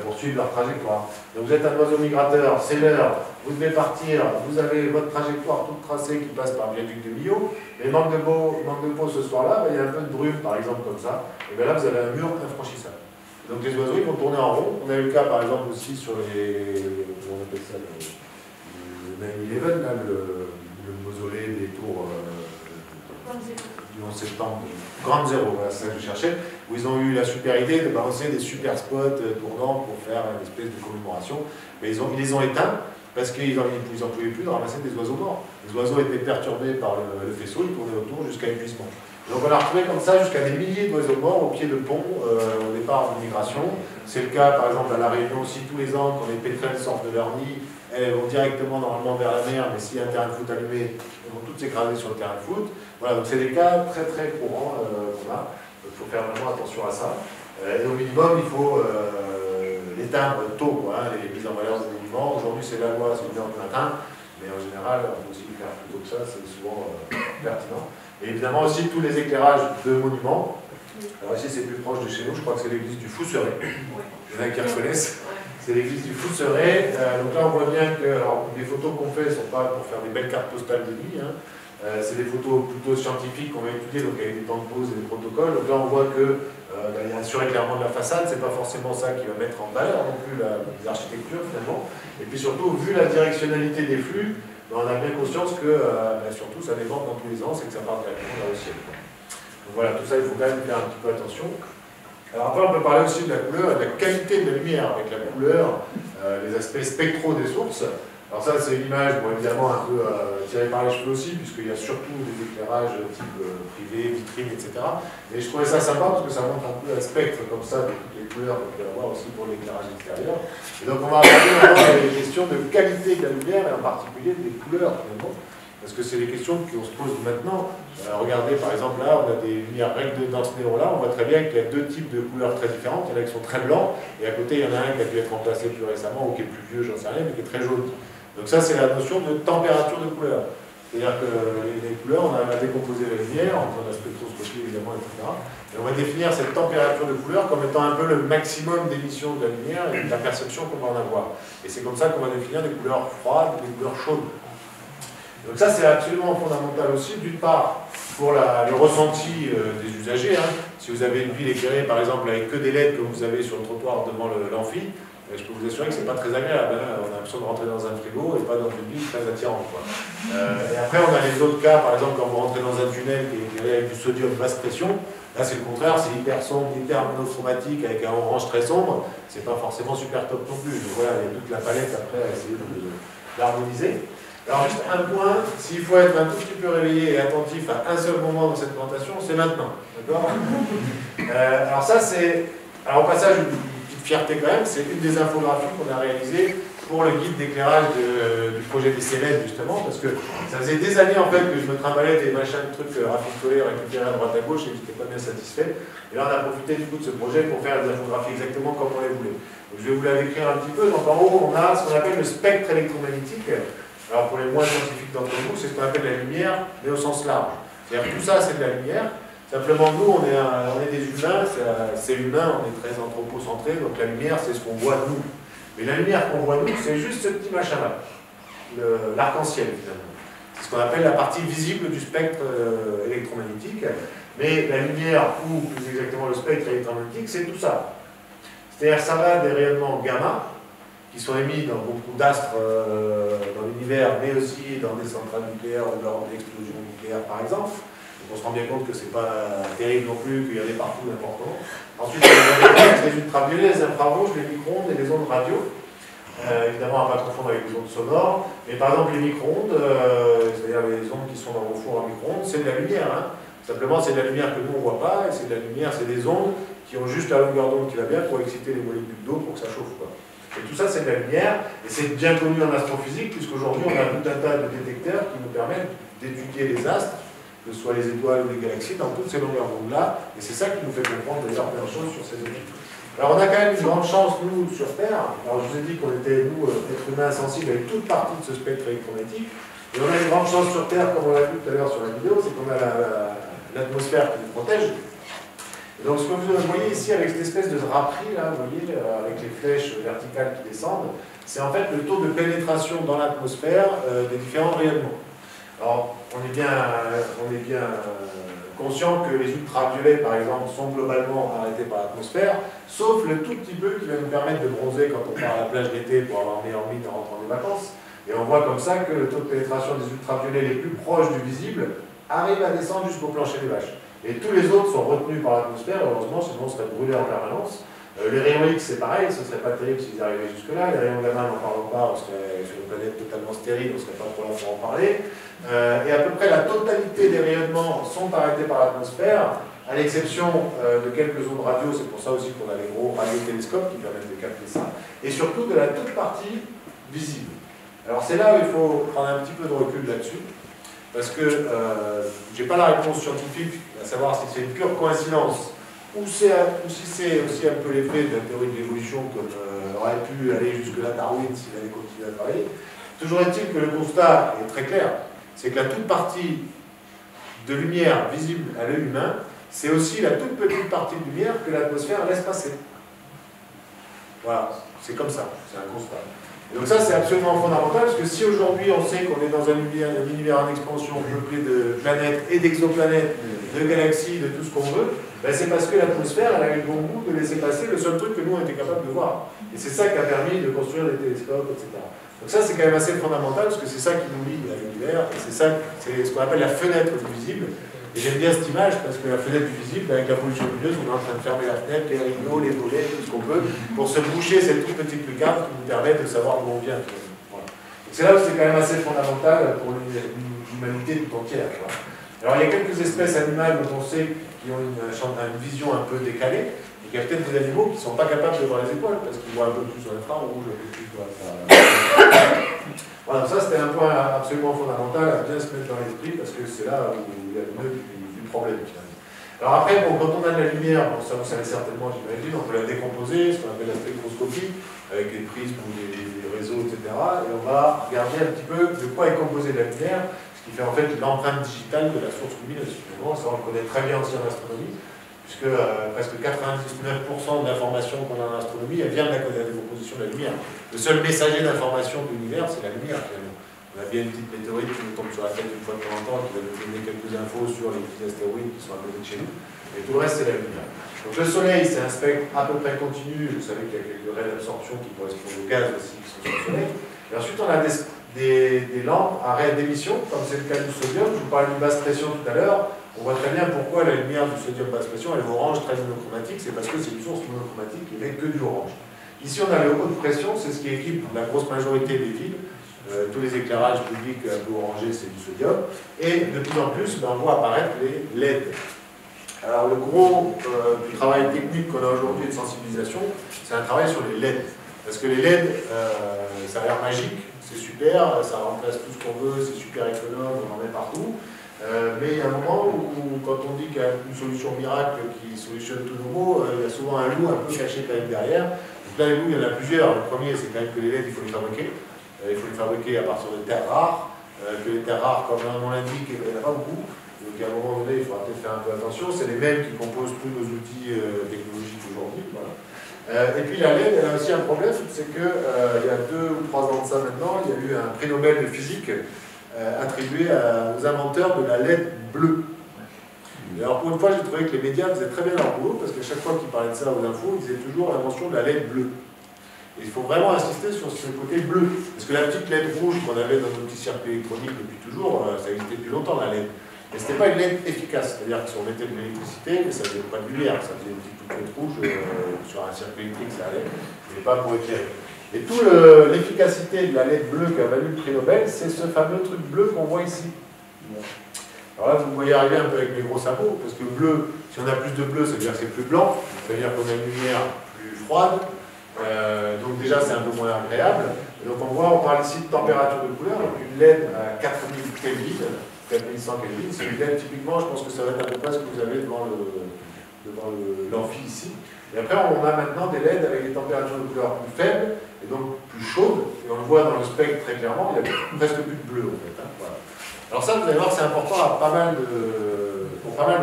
pour suivre leur trajectoire. Donc, vous êtes un oiseau migrateur, c'est l'heure, vous devez partir, vous avez votre trajectoire toute tracée qui passe par le viaduc de Millau, et manque de peau ce soir-là, il y a un peu de brume par exemple comme ça, et bien là vous avez un mur infranchissable. Donc les oiseaux ils vont tourner en rond. On a eu le cas par exemple aussi sur on appelle ça le 9/11, là, le mausolée des tours du 11 septembre, Grande Zéro, voilà, c'est ça que je cherchais, où ils ont eu la super idée de balancer des super spots tournants pour faire une espèce de commémoration, mais ils les ont éteints parce qu'ils n'en pouvaient plus de ramasser des oiseaux morts. Les oiseaux étaient perturbés par le faisceau, ils tournaient autour jusqu'à épuisement. Donc on a retrouvé comme ça jusqu'à des milliers d'oiseaux morts au pied de ponts au départ de migration. C'est le cas par exemple à La Réunion aussi tous les ans quand les pétrels sortent de leur nid, elles vont directement normalement vers la mer, mais s'il y a un terrain de foot allumé, elles vont toutes s'écraser sur le terrain de foot. Voilà, donc c'est des cas très très courants qu'on a. Donc il faut faire vraiment attention à ça. Et au minimum, il faut l'éteindre tôt, quoi, hein, les mises en valeur des monuments. Aujourd'hui c'est la loi, c'est 1h du matin, mais en général, on peut aussi le faire plus tôt que ça, c'est souvent pertinent. Et évidemment aussi tous les éclairages de monuments. Alors ici c'est plus proche de chez nous, je crois que c'est l'église du Fousseret. Il y en a qui reconnaissent. C'est l'église du Fousseret. Donc là on voit bien que les photos qu'on fait ne sont pas pour faire des belles cartes postales de nuit. Hein. C'est des photos plutôt scientifiques qu'on va étudier, donc avec des temps de pause et des protocoles. Donc là on voit que il y a un suréclairement de la façade, c'est pas forcément ça qui va mettre en valeur non plus l'architecture finalement. Et puis surtout, vu la directionnalité des flux, on a bien conscience que surtout ça déborde dans tous les ans, c'est que ça part directement vers le ciel. Donc voilà, tout ça il faut quand même faire un petit peu attention. Alors après on peut parler aussi de la couleur et de la qualité de la lumière, avec la couleur, les aspects spectraux des sources. Alors ça c'est une image, bon, évidemment un peu tirée par les cheveux aussi, puisqu'il y a surtout des éclairages type privé, vitrine, etc. Et je trouvais ça sympa parce que ça montre un peu un spectre comme ça de toutes les couleurs qu'on peut avoir aussi pour l'éclairage extérieur. Et donc on va aborder maintenant les questions de qualité de la lumière et en particulier des couleurs finalement. Parce que c'est les questions qu'on se pose maintenant. Regardez par exemple là, on a des lumières règles dans ce néon-là, on voit très bien qu'il y a deux types de couleurs très différentes. Il y en a qui sont très blancs, et à côté il y en a un qui a dû être remplacé plus récemment, ou qui est plus vieux, j'en sais rien, mais qui est très jaune. Donc ça c'est la notion de température de couleur. C'est-à-dire que les couleurs, on a décomposé la lumière, en faisant la spectroscopie évidemment, etc. Et on va définir cette température de couleur comme étant un peu le maximum d'émission de la lumière et de la perception qu'on va en avoir. Et c'est comme ça qu'on va définir des couleurs froides, des couleurs chaudes. Donc ça c'est absolument fondamental aussi, d'une part pour le ressenti des usagers, hein, Si vous avez une ville éclairée, par exemple, avec que des LED que vous avez sur le trottoir devant l'amphi, je peux vous assurer que c'est pas très agréable. Hein. On a l'impression de rentrer dans un frigo et pas dans une ville très attirante. Quoi. Et après, on a les autres cas, par exemple, quand vous rentrez dans un tunnel qui est éclairé avec du sodium basse pression, là c'est le contraire, c'est hyper sombre, hyper monochromatique, avec un orange très sombre, c'est pas forcément super top non plus. Donc voilà, il y a toute la palette après à essayer d'harmoniser. Alors juste un point, s'il faut être un tout petit peu réveillé et attentif à un seul moment dans cette présentation, c'est maintenant. D'accord alors ça c'est, alors au passage, une petite fierté quand même, c'est une des infographies qu'on a réalisées pour le guide d'éclairage du projet des CLN justement, parce que ça faisait des années en fait que je me trimballais des machins de trucs raficolés, récupérés à droite à gauche et que je n'étais pas bien satisfait. Et là on a profité du coup de ce projet pour faire des infographies exactement comme on les voulait. Donc, je vais vous la décrire un petit peu. Donc en haut on a ce qu'on appelle le spectre électromagnétique. Alors pour les moins scientifiques d'entre vous, c'est ce qu'on appelle la lumière, mais au sens large. C'est-à-dire que tout ça c'est de la lumière. Simplement nous on est des humains, c'est humain, on est très anthropocentré, donc la lumière c'est ce qu'on voit nous. Mais la lumière qu'on voit nous, c'est juste ce petit machin-là, l'arc-en-ciel finalement. C'est ce qu'on appelle la partie visible du spectre électromagnétique. Mais la lumière, ou plus exactement le spectre électromagnétique, c'est tout ça. C'est-à-dire que ça va des rayonnements gamma, qui sont émis dans beaucoup d'astres dans l'univers, mais aussi dans des centrales nucléaires ou lors d'explosions nucléaires par exemple. Donc on se rend bien compte que c'est pas terrible non plus, qu'il y en ait partout n'importe où. Ensuite, on a les ultraviolets, les infrarouges, les micro-ondes et les ondes radio. Évidemment, à ne pas confondre avec les ondes sonores. Mais par exemple, les micro-ondes, c'est-à-dire les ondes qui sont dans vos fours à micro-ondes, c'est de la lumière. Hein. Simplement, c'est de la lumière que nous on ne voit pas, et c'est de la lumière, c'est des ondes qui ont juste la longueur d'onde qui va bien pour exciter les molécules d'eau pour que ça chauffe. Quoi. Et tout ça, c'est de la lumière, et c'est bien connu en astrophysique, puisqu'aujourd'hui, on a tout un tas de détecteurs qui nous permettent d'étudier les astres, que ce soit les étoiles ou les galaxies, dans toutes ces longueurs d'onde-là, et c'est ça qui nous fait comprendre d'ailleurs plein de choses sur ces objets. Alors, on a quand même une grande chance, nous, sur Terre. Alors, je vous ai dit qu'on était, nous, êtres humains sensibles avec toute partie de ce spectre électromagnétique, et on a une grande chance sur Terre, comme on l'a vu tout à l'heure sur la vidéo, c'est qu'on a l'atmosphère qui nous protège. Et donc ce que vous voyez ici avec cette espèce de draperie, là, vous voyez, avec les flèches verticales qui descendent, c'est en fait le taux de pénétration dans l'atmosphère des différents rayonnements. Alors, on est bien conscient que les ultraviolets, par exemple, sont globalement arrêtés par l'atmosphère, sauf le tout petit peu qui va nous permettre de bronzer quand on part à la plage d'été pour avoir meilleur mythe en rentrant des vacances. Et on voit comme ça que le taux de pénétration des ultraviolets les plus proches du visible arrive à descendre jusqu'au plancher des vaches. Et tous les autres sont retenus par l'atmosphère, heureusement, sinon on serait brûlés en permanence. Les rayons X, c'est pareil, ce ne serait pas terrible s'ils arrivaient jusque-là. Les rayons gamma, n'en parlons pas, on serait sur une planète totalement stérile, on ne serait pas trop là pour en parler. Et à peu près la totalité des rayonnements sont arrêtés par l'atmosphère, à l'exception de quelques ondes radio, c'est pour ça aussi qu'on a les gros radiotélescopes qui permettent de capter ça, et surtout de la toute partie visible. Alors c'est là où il faut prendre un petit peu de recul là-dessus. Parce que je n'ai pas la réponse scientifique, à savoir si c'est une pure coïncidence ou si c'est aussi un peu l'effet de la théorie de l'évolution comme aurait pu aller jusque-là Darwin s'il avait continué à travailler. Toujours est-il que le constat est très clair, c'est que la toute partie de lumière visible à l'œil humain, c'est aussi la toute petite partie de lumière que l'atmosphère laisse passer. Voilà, c'est comme ça, c'est un constat. Et donc ça, c'est absolument fondamental, parce que si aujourd'hui on sait qu'on est dans un univers en expansion peuplé de planètes et d'exoplanètes, de galaxies, de tout ce qu'on veut, ben c'est parce que l'atmosphère, elle a eu le bon goût de laisser passer le seul truc que nous on était capable de voir. Et c'est ça qui a permis de construire des télescopes, etc. Donc ça, c'est quand même assez fondamental, parce que c'est ça qui nous lie à l'univers, et c'est ça, c'est ce qu'on appelle la fenêtre du visible. Et j'aime bien cette image, parce que la fenêtre du visible, avec la pollution lumineuse, on est en train de fermer la fenêtre, les rideaux, les volets, tout ce qu'on peut, pour se boucher cette toute petite lucarne qui nous permet de savoir d'où on vient. Voilà. C'est là où c'est quand même assez fondamental pour l'humanité tout entière. Quoi. Alors il y a quelques espèces animales dont on sait qui ont une vision un peu décalée, et qu'il y a peut-être des animaux qui ne sont pas capables de voir les étoiles, parce qu'ils voient un peu plus sur l'infrarouge, un peu plus sur Voilà, ça c'était un point absolument fondamental à bien se mettre dans l'esprit, parce que c'est là où il y a le nœud du problème. Alors après, bon, quand on a de la lumière, bon, ça vous savez certainement, j'imagine, on peut la décomposer, ce qu'on appelle la spectroscopie, avec des prismes ou des réseaux, etc. Et on va regarder un petit peu de quoi est composée la lumière, ce qui fait en fait l'empreinte digitale de la source lumineuse. Finalement, ça on le connaît très bien aussi en astronomie, puisque presque 99% de l'information qu'on a en astronomie, elle vient de la décomposition de la lumière. Le seul messager d'information de l'univers, c'est la lumière, finalement. On a bien une petite météorite qui nous tombe sur la tête une fois de temps en temps, qui va nous donner quelques infos sur les petits astéroïdes qui sont à côté de chez nous. Et tout le reste, c'est la lumière. Donc le Soleil, c'est un spectre à peu près continu. Vous savez qu'il y a quelques raies d'absorption qui correspondent aux gaz aussi qui sont sur le Soleil. Et ensuite, on a des lampes à raie d'émission, comme c'est le cas du sodium. Je vous parlais d'une basse pression tout à l'heure. On voit très bien pourquoi la lumière du sodium basse pression, elle est orange, très monochromatique. C'est parce que c'est une source monochromatique qui n'est que du orange. Ici, on a le haute pression, c'est ce qui équipe la grosse majorité des villes. Tous les éclairages publics un peu orangés, c'est du sodium. Et de plus en plus, on voit apparaître les LED. Alors, le gros du travail technique qu'on a aujourd'hui de sensibilisation, c'est un travail sur les LED. Parce que les LED, ça a l'air magique, c'est super, ça remplace tout ce qu'on veut, c'est super économe, on en met partout. Mais il y a un moment où, quand on dit qu'il y a une solution miracle qui solutionne tout nouveau, il y a souvent un loup un peu caché quand même derrière. Donc là, les loups, il y en a plusieurs. Le premier, c'est quand même que les LED, il faut les fabriquer. Il faut les fabriquer à partir de terres rares. Que les terres rares, comme leur nom l'indique, il n'y en a pas beaucoup. Donc à un moment donné, il faudra peut-être faire un peu attention. C'est les mêmes qui composent tous nos outils technologiques aujourd'hui. Voilà. Et puis la LED, elle a aussi un problème, c'est qu'il y a 2 ou 3 ans de ça maintenant, il y a eu un prix Nobel de physique attribué aux inventeurs de la LED bleue. Et alors pour une fois, j'ai trouvé que les médias faisaient très bien leur boulot, parce qu'à chaque fois qu'ils parlaient de ça aux infos, ils disaient toujours l'invention de la LED bleue. Et il faut vraiment insister sur ce côté bleu. Parce que la petite LED rouge qu'on avait dans nos petits circuits électroniques depuis toujours, ça existait depuis longtemps la LED. Mais ce n'était pas une LED efficace. C'est-à-dire que si on mettait de l'électricité, ça ne faisait pas de lumière, ça faisait une petite poupette rouge sur un circuit électrique, ça allait, mais pas pour éclairer. Et toute l'efficacité de la LED bleue qui a valu le prix Nobel, c'est ce fameux truc bleu qu'on voit ici. Alors là, vous voyez arriver un peu avec mes gros sabots, parce que bleu, si on a plus de bleu, ça veut dire que c'est plus blanc, ça veut dire qu'on a une lumière plus froide. Donc déjà c'est un peu moins agréable. Et donc on parle ici de température de couleur, donc une LED à 4000 Kelvin, 4100 Kelvin, c'est une LED typiquement, je pense que ça va être à peu près ce que vous avez devant l'amphi ici. Et après on a maintenant des LED avec des températures de couleur plus faibles, et donc plus chaudes, et on le voit dans le spectre très clairement, il y a presque plus de bleu en fait. Hein, voilà. Alors ça vous allez voir c'est important pour pas mal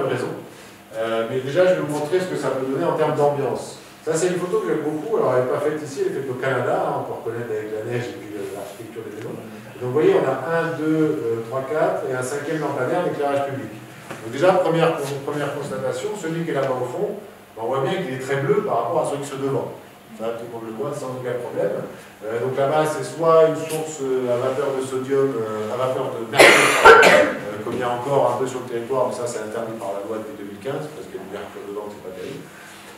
de raisons. Mais déjà je vais vous montrer ce que ça peut donner en termes d'ambiance. Ça, c'est une photo que j'aime beaucoup. Alors, elle n'est pas faite ici, elle est faite au Canada. Hein, on peut reconnaître avec la neige et puis l'architecture des maisons. Donc, vous voyez, on a 1, 2, 3, 4 et un 5e lampadaire d'éclairage public. Donc, déjà, première constatation, celui qui est là-bas au fond, on voit bien qu'il est très bleu par rapport à celui qui est devant. Ça, tout le monde le voit sans aucun problème. Donc, là-bas, c'est soit une source à vapeur de sodium, à vapeur de mercure, comme il y a encore un peu sur le territoire, mais ça, c'est interdit par la loi depuis 2015, parce qu'il y a du mercure dedans, c'est pas terrible.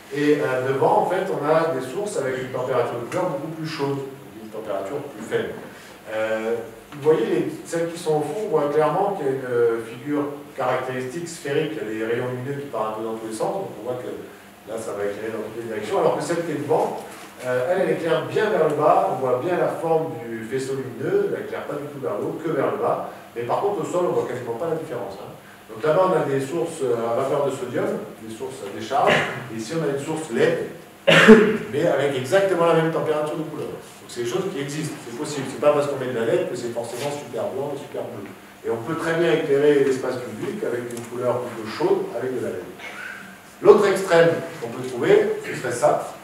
Et devant, en fait, on a des sources avec une température de couleur beaucoup plus chaude, une température plus faible. Vous voyez, celles qui sont au fond, on voit clairement qu'il y a une figure caractéristique sphérique, il y a des rayons lumineux qui partent un peu dans tous les sens, donc on voit que là, ça va éclairer dans toutes les directions, alors que celle qui est devant, elle éclaire bien vers le bas, on voit bien la forme du faisceau lumineux, elle n'éclaire pas du tout vers le haut, que vers le bas, mais par contre, au sol, on ne voit quasiment pas la différence. Hein. Donc là-bas, on a des sources à vapeur de sodium, des sources à décharge, et ici on a une source LED, mais avec exactement la même température de couleur. Donc c'est des choses qui existent, c'est possible. C'est pas parce qu'on met de la LED que c'est forcément super blanc et super bleu. Et on peut très bien éclairer l'espace public avec une couleur plutôt chaude avec de la LED. L'autre extrême qu'on peut trouver, ce serait ça.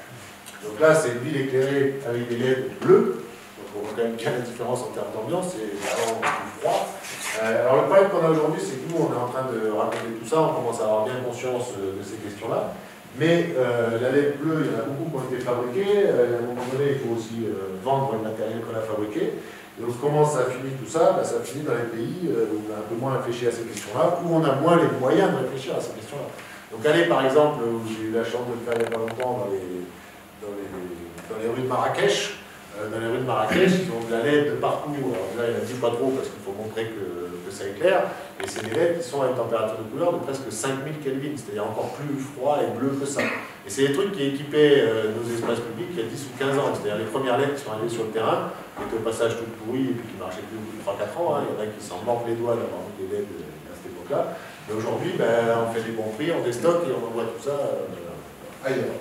Donc là, c'est une ville éclairée avec des LED bleus. Donc on voit quand même bien la différence en termes d'ambiance, c'est vraiment plus froid. Alors le problème qu'on a aujourd'hui, c'est que nous, on est en train de raconter tout ça, on commence à avoir bien conscience de ces questions-là. Mais la LED bleue, il y en a beaucoup qui ont été fabriqués. À un moment donné, il faut aussi vendre le matériel qu'on a fabriqué. Et donc comment ça finit tout ça? Ça finit dans les pays où on a un peu moins réfléchi à ces questions-là, où on a moins les moyens de réfléchir à ces questions-là. Donc allez par exemple, où j'ai eu la chance de le faire il n'y a pas longtemps dans les rues de Marrakech. Dans les rues de Marrakech, ils ont de la LED de partout. Alors là, il n'y en a dit pas trop parce qu'il faut montrer que ça éclaire. Et c'est des LED qui sont à une température de couleur de presque 5000 Kelvin, c'est-à-dire encore plus froid et bleu que ça. Et c'est des trucs qui équipaient nos espaces publics il y a 10 ou 15 ans. C'est-à-dire les premières LED qui sont arrivées sur le terrain, qui étaient au passage toutes pourries et puis qui marchaient plus au bout de 3-4 ans. Hein. Il y en a qui s'en mordent les doigts d'avoir mis des LED à cette époque-là. Mais aujourd'hui, on fait des bons prix, on déstocke et on envoie tout ça ailleurs.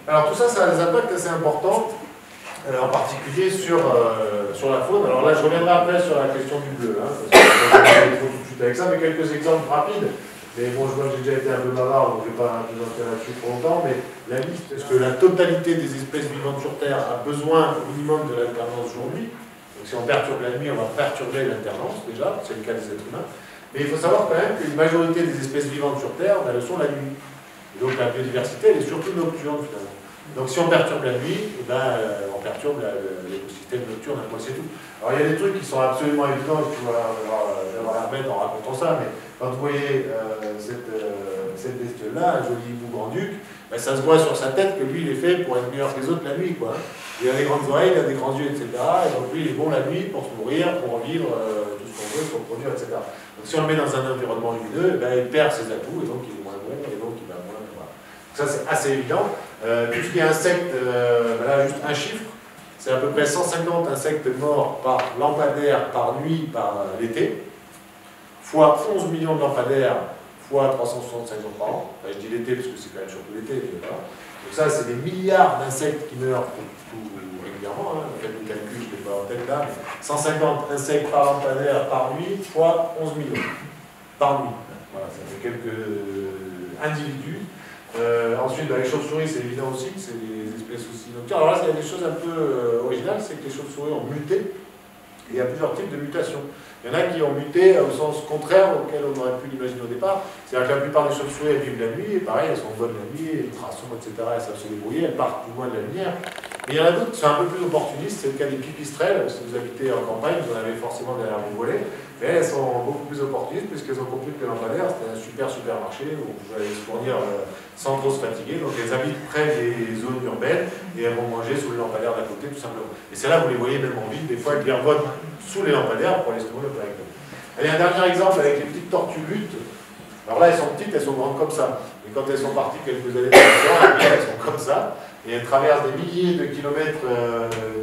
Alors tout ça, ça a des impacts assez importants, en particulier sur la faune. Alors là, je reviendrai après sur la question du bleu, hein, parce que je ne vais pas aller trop tout de suite avec ça, mais quelques exemples rapides. Mais bon, je vois que j'ai déjà été un peu bavard, donc je ne vais pas présenter là-dessus trop longtemps, mais la liste, est-ce que la totalité des espèces vivantes sur Terre a besoin au minimum de l'alternance jour-nuit? Donc Donc si on perturbe la nuit, on va perturber l'alternance déjà, c'est le cas des êtres humains. Mais il faut savoir quand même qu'une majorité des espèces vivantes sur Terre, ben, elles sont la nuit. Et donc la biodiversité, elle est surtout nocturne finalement. Donc si on perturbe la nuit, eh ben, on perturbe l'écosystème nocturne, c'est tout. Alors il y a des trucs qui sont absolument évidents, et tu vas avoir la bête en racontant ça, mais quand vous voyez cette bestiole-là, un joli bout grand-duc, ben, ça se voit sur sa tête que lui il est fait pour être meilleur que les autres la nuit, quoi. Il a des grandes oreilles, il a des grands yeux, etc. Et donc lui il est bon la nuit pour se nourrir, pour vivre, tout ce qu'on veut, pour produire, etc. Donc si on le met dans un environnement lumineux, ben, il perd ses atouts, et donc il est moins bon, et donc il va moins... Voilà. Donc ça c'est assez évident. Tout ce qui est insectes, voilà juste un chiffre, c'est à peu près 150 insectes morts par lampadaire par nuit par l'été, fois 11 millions de lampadaires, fois 365 jours par an. Enfin, je dis l'été parce que c'est quand même surtout l'été. Voilà. Donc ça, c'est des milliards d'insectes qui meurent tout régulièrement. Hein. On fait le calcul, je ne l'ai pas en tête là. Mais 150 insectes par lampadaire par nuit, fois 11 millions par nuit. Voilà, ça fait quelques individus. Ensuite, les chauves-souris, c'est évident aussi, c'est des espèces aussi nocturnes. Alors là, il y a des choses un peu originales, c'est que les chauves-souris ont muté, et il y a plusieurs types de mutations. Il y en a qui ont muté au sens contraire auquel on aurait pu l'imaginer au départ. C'est-à-dire que la plupart des chauves-souris, elles vivent la nuit, et pareil, elles sont bonnes la nuit, elles traçent, etc., elles savent se débrouiller, elles partent plus loin de la lumière. Mais il y en a d'autres qui sont un peu plus opportunistes, c'est le cas des pipistrelles. Si vous habitez en campagne, vous en avez forcément derrière vos volets. Mais elles sont beaucoup plus opportunistes puisqu'elles ont compris que le lampadaire, c'était un super marché où on pouvait aller se fournir sans trop se fatiguer. Donc elles habitent près des zones urbaines et elles vont manger sous le lampadaire d'à côté tout simplement. Et c'est là vous les voyez même en ville, des fois elles virevoltent sous les lampadaires pour aller se nourrir avec eux. Allez, un dernier exemple avec les petites tortues luttes. Alors là elles sont petites, elles sont grandes comme ça. Et quand elles sont parties quelques années dans l'océan, elles sont comme ça. Et elles traversent des milliers de kilomètres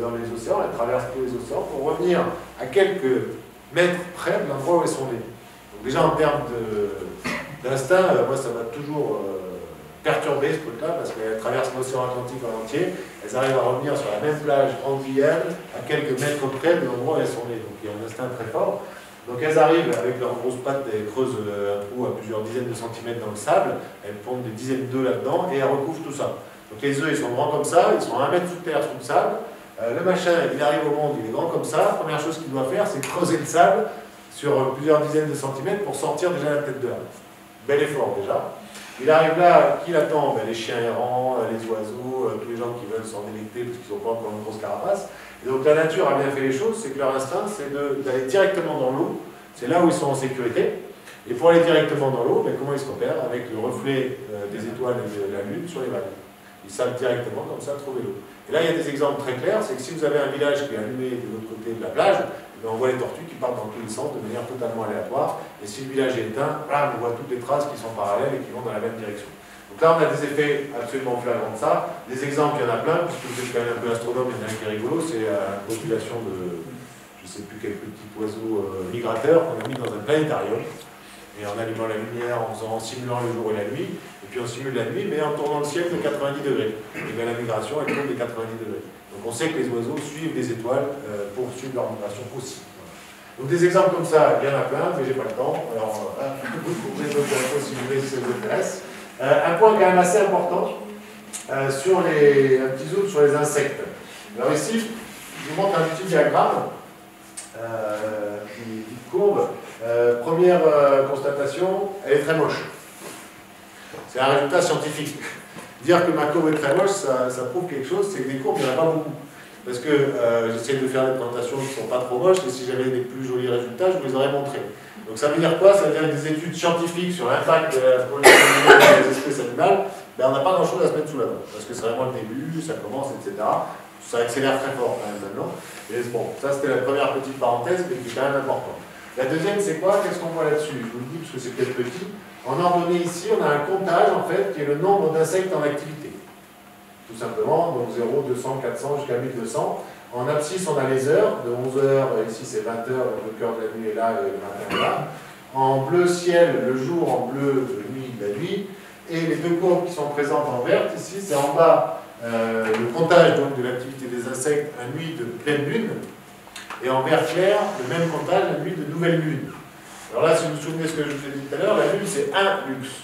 dans les océans, elles traversent tous les océans pour revenir à quelques mètres près de l'endroit où elles sont nées. Donc déjà en termes d'instinct, moi ça m'a toujours perturbé ce truc-là, parce qu'elles traversent l'océan Atlantique en entier, elles arrivent à revenir sur la même plage en Guyane, à quelques mètres près de l'endroit où elles sont nées. Donc il y a un instinct très fort. Donc elles arrivent avec leurs grosses pattes, elles creusent un trou à plusieurs dizaines de centimètres dans le sable, elles pondent des dizaines d'œufs là-dedans et elles recouvrent tout ça. Donc les œufs ils sont grands comme ça, ils sont à 1 mètre sous terre sous le sable. Le machin, il arrive au monde, il est grand comme ça. Première chose qu'il doit faire, c'est creuser le sable sur plusieurs dizaines de centimètres pour sortir déjà la tête de l'âne. Bel effort déjà. Il arrive là, qui l'attend? Les chiens errants, les oiseaux, tous les gens qui veulent s'en délecter parce qu'ils n'ont pas encore une grosse carapace. Et donc la nature a bien fait les choses, c'est que leur instinct, c'est d'aller directement dans l'eau. C'est là où ils sont en sécurité. Et pour aller directement dans l'eau, comment ils se repèrent? Avec le reflet des étoiles et de la lune sur les vagues. Ils savent directement comme ça trouver l'eau. Et là, il y a des exemples très clairs, c'est que si vous avez un village qui est allumé de l'autre côté de la plage, on voit les tortues qui partent dans tous les sens de manière totalement aléatoire. Et si le village est éteint, là, on voit toutes les traces qui sont parallèles et qui vont dans la même direction. Donc là, on a des effets absolument flagrants de ça. Des exemples, il y en a plein, puisque vous êtes quand même un peu astronome, il y en a un qui est rigolo, c'est une population de, je ne sais plus quel petit oiseau migrateur qu'on a mis dans un planétarium. Et en allumant la lumière, en simulant le jour et la nuit, et puis on simule la nuit, mais en tournant le ciel de 90 degrés. Et bien la migration, elle tourne de 90 degrés. Donc on sait que les oiseaux suivent des étoiles pour suivre leur migration aussi. Donc des exemples comme ça, il y en a plein, mais j'ai pas le temps. Alors, vous pourrez noter un peu si vous voulez, si ça vous intéresse. Un point quand même assez important, un petit zoom sur les insectes. Alors ici, je vous montre un petit diagramme qui courbe. Première constatation, elle est très moche. C'est un résultat scientifique. Dire que ma courbe est très moche, ça prouve quelque chose, c'est que des courbes, il n'y en a pas beaucoup. Parce que j'essaie de faire des présentations qui ne sont pas trop moches, et si j'avais des plus jolis résultats, je vous les aurais montrés. Donc ça veut dire quoi? Ça veut dire des études scientifiques sur l'impact de la pollution des espèces animales, on n'a pas grand-chose à se mettre sous la main. Parce que c'est vraiment le début, ça commence, etc. Ça accélère très fort quand même maintenant. Et bon, ça c'était la première petite parenthèse, mais qui est quand même importante. La deuxième, c'est quoi? Qu'est-ce qu'on voit là-dessus? Je vous le dis parce que c'est peut-être petit. En ordonnée ici, on a un comptage en fait qui est le nombre d'insectes en activité. Tout simplement, donc 0, 200, 400 jusqu'à 1200. En abscisse, on a les heures, de 11h, ici c'est 20h, le cœur de la nuit est là et le matin est là. En bleu ciel, le jour, en bleu, nuit, la nuit. Et les deux courbes qui sont présentes en vert, ici, c'est en bas le comptage donc, de l'activité des insectes à nuit de pleine lune. Et en vert clair, le même comptage la nuit de nouvelle lune. Alors là, si vous vous souvenez de ce que je vous ai dit tout à l'heure, la lune c'est 1 lux.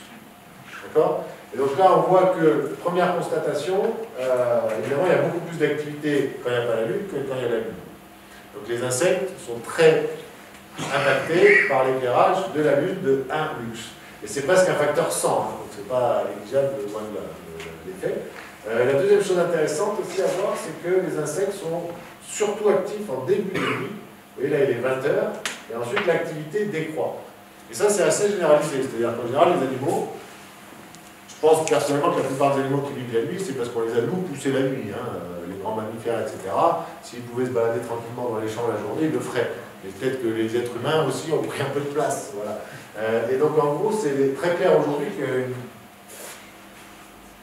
D'accord? Et donc là, on voit que, première constatation, évidemment, il y a beaucoup plus d'activité quand il n'y a pas la lune que quand il y a la lune. Donc les insectes sont très impactés par l'éclairage de la Lune de 1 lux. Et c'est presque un facteur 100, hein, donc c'est pas négligeable loin de l'effet. La deuxième chose intéressante aussi à voir, c'est que les insectes sont surtout actifs en début de nuit. Vous voyez là, il est 20h, et ensuite l'activité décroît. Et ça, c'est assez généralisé, c'est-à-dire qu'en général, les animaux, je pense personnellement que la plupart des animaux qui vivent la nuit, c'est parce qu'on les a nous poussés la nuit, hein, les grands mammifères, etc. S'ils pouvaient se balader tranquillement dans les champs la journée, ils le feraient. Mais peut-être que les êtres humains aussi ont pris un peu de place. Voilà. Et donc en gros, c'est très clair aujourd'hui qu'une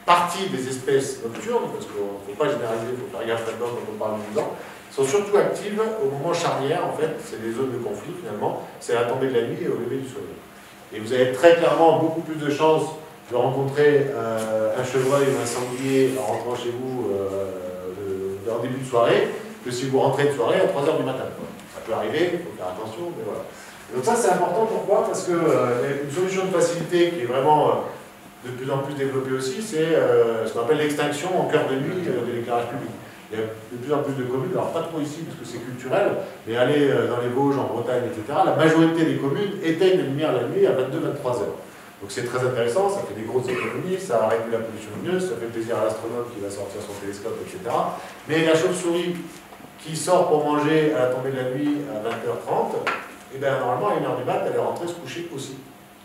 partie des espèces nocturnes, parce qu'il ne faut pas généraliser, il faut faire gaffe là-dedans quand on parle de vivants, sont surtout actives au moment charnière, en fait, c'est des zones de conflit finalement, c'est à la tombée de la nuit et au lever du soleil. Et vous avez très clairement beaucoup plus de chances de rencontrer un chevreuil ou un sanglier en rentrant chez vous en début de soirée que si vous rentrez de soirée à 3h du matin. Ça peut arriver, il faut faire attention, mais voilà. Donc ça c'est important, pourquoi? Parce que une solution de facilité qui est vraiment de plus en plus développée aussi, c'est ce qu'on appelle l'extinction en cœur de nuit de l'éclairage public. Il y a de plus en plus de communes, alors pas trop ici parce que c'est culturel, mais aller dans les Vosges, en Bretagne, etc., la majorité des communes éteignent les lumières la nuit à 22-23 heures. Donc c'est très intéressant, ça fait des grosses économies, ça réduit la pollution lumineuse, ça fait plaisir à l'astronome qui va sortir son télescope, etc. Mais la chauve-souris qui sort pour manger à la tombée de la nuit à 20h30, et bien normalement à 1h du mat, elle est rentrée se coucher aussi.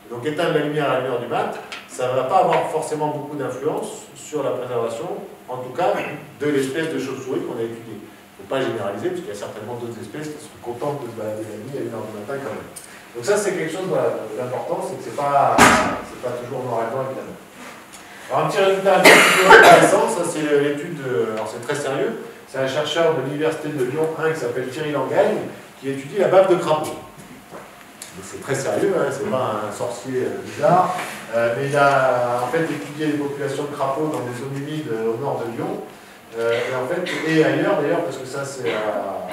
Donc éteindre la lumière à 1h du mat, ça ne va pas avoir forcément beaucoup d'influence sur la préservation, en tout cas de l'espèce de chauve-souris qu'on a étudiée. Il ne faut pas généraliser, parce qu'il y a certainement d'autres espèces qui sont contentes de se balader la nuit à 1h du matin quand même. Donc ça c'est quelque chose d'important, c'est que c'est pas toujours noir et blanc évidemment. Alors un petit résultat un petit peu intéressant, ça c'est l'étude, alors c'est très sérieux, c'est un chercheur de l'université de Lyon 1 qui s'appelle Thierry Langagne, qui étudie la bave de crapaud. C'est très sérieux, hein, c'est pas un sorcier bizarre, mais il a en fait étudié les populations de crapauds dans des zones humides au nord de Lyon, et ailleurs d'ailleurs, parce que ça c'est à,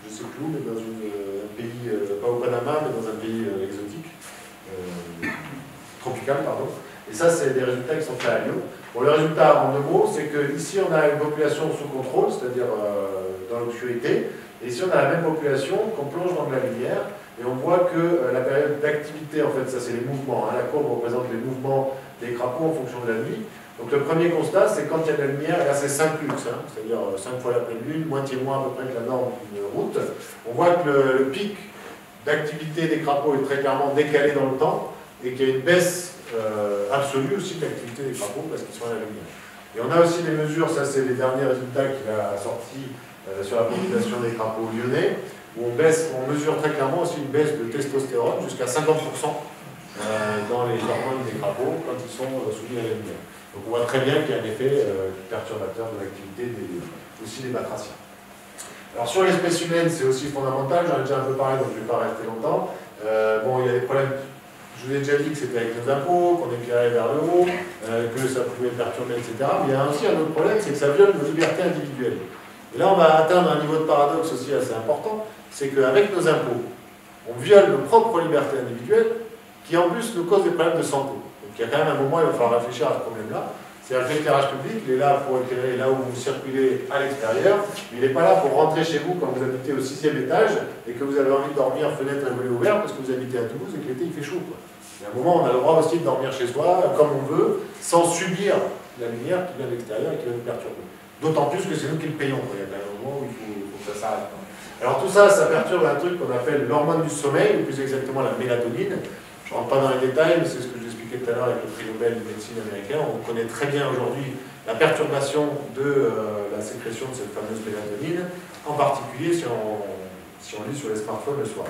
je sais plus où, mais dans un pays, pas au Panama, mais dans un pays exotique, tropical, pardon. Et ça, c'est des résultats qui sont faits à Lyon. Bon, le résultat, en deux mots, c'est qu'ici, on a une population sous contrôle, c'est-à-dire dans l'obscurité, et ici, on a la même population qu'on plonge dans de la lumière, et on voit que la période d'activité, en fait, ça c'est les mouvements, hein, la courbe représente les mouvements des crapauds en fonction de la nuit. Donc le premier constat, c'est quand il y a de la lumière, et là c'est 5 lux, hein, c'est-à-dire 5 fois la pleine lune, moitié moins à peu près que la norme d'une route. On voit que le pic d'activité des crapauds est très clairement décalé dans le temps, et qu'il y a une baisse absolue aussi de l'activité des crapauds parce qu'ils sont à la lumière. Et on a aussi des mesures, ça c'est les derniers résultats qu'il a sortis sur la population des crapauds lyonnais, où on mesure très clairement aussi une baisse de testostérone jusqu'à 50% dans les hormones des crapauds quand ils sont soumis à la lumière. Donc on voit très bien qu'il y a un effet perturbateur de l'activité aussi des batraciens. Alors sur l'espèce humaine, c'est aussi fondamental, j'en ai déjà un peu parlé donc je ne vais pas rester longtemps. Bon, il y a des problèmes, je vous ai déjà dit que c'était avec nos impôts, qu'on éclairait vers le haut, que ça pouvait perturber, etc. Mais il y a aussi un autre problème, c'est que ça viole nos libertés individuelles. Et là, on va atteindre un niveau de paradoxe aussi assez important, c'est qu'avec nos impôts, on viole nos propres libertés individuelles, qui en plus nous causent des problèmes de santé. Donc il y a quand même un moment, il va falloir réfléchir à ce problème-là. C'est-à-dire que l'éclairage public, il est là pour éclairer là où vous circulez à l'extérieur, mais il n'est pas là pour rentrer chez vous quand vous habitez au 6e étage et que vous avez envie de dormir fenêtre et volet ouvert parce que vous habitez à Toulouse et que l'été il fait chaud. Quoi. Il y a un moment, on a le droit aussi de dormir chez soi comme on veut, sans subir la lumière qui vient de l'extérieur et qui va nous perturber. D'autant plus que c'est nous qui le payons. Quoi. Il y a un moment où il faut que ça s'arrête. Alors tout ça, ça perturbe un truc qu'on appelle l'hormone du sommeil, ou plus exactement la mélatonine. Je ne rentre pas dans les détails, mais c'est ce que j'expliquais tout à l'heure avec le prix Nobel de médecine américain. On connaît très bien aujourd'hui la perturbation de la sécrétion de cette fameuse mélatonine, en particulier si on lit sur les smartphones le soir.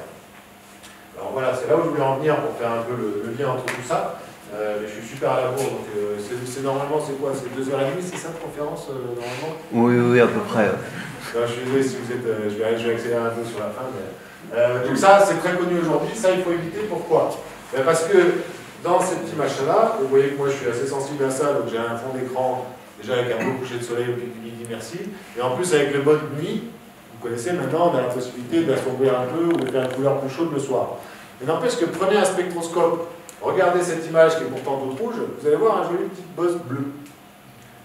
Alors voilà, c'est là où je voulais en venir pour faire un peu le lien entre tout ça. Mais je suis super à la bourre, donc c'est normalement, c'est quoi? C'est 2h30, c'est ça, de conférence, normalement? Oui, à peu près. Non, je suis désolé si vous êtes... je vais accélérer un peu sur la fin, mais... donc ça, c'est très connu aujourd'hui. Ça, il faut éviter. Pourquoi? Parce que dans ces petits machins-là, vous voyez que moi, je suis assez sensible à ça, donc j'ai un fond d'écran, déjà avec un beau coucher de soleil au pic du midi, merci. Et en plus, avec le mode nuit, vous connaissez maintenant, on a la possibilité d'assombrir un peu ou de faire une couleur plus chaude le soir. Mais n'empêche que prenez un spectroscope, regardez cette image qui est pourtant toute rouge, vous allez voir un joli petite bosse bleue.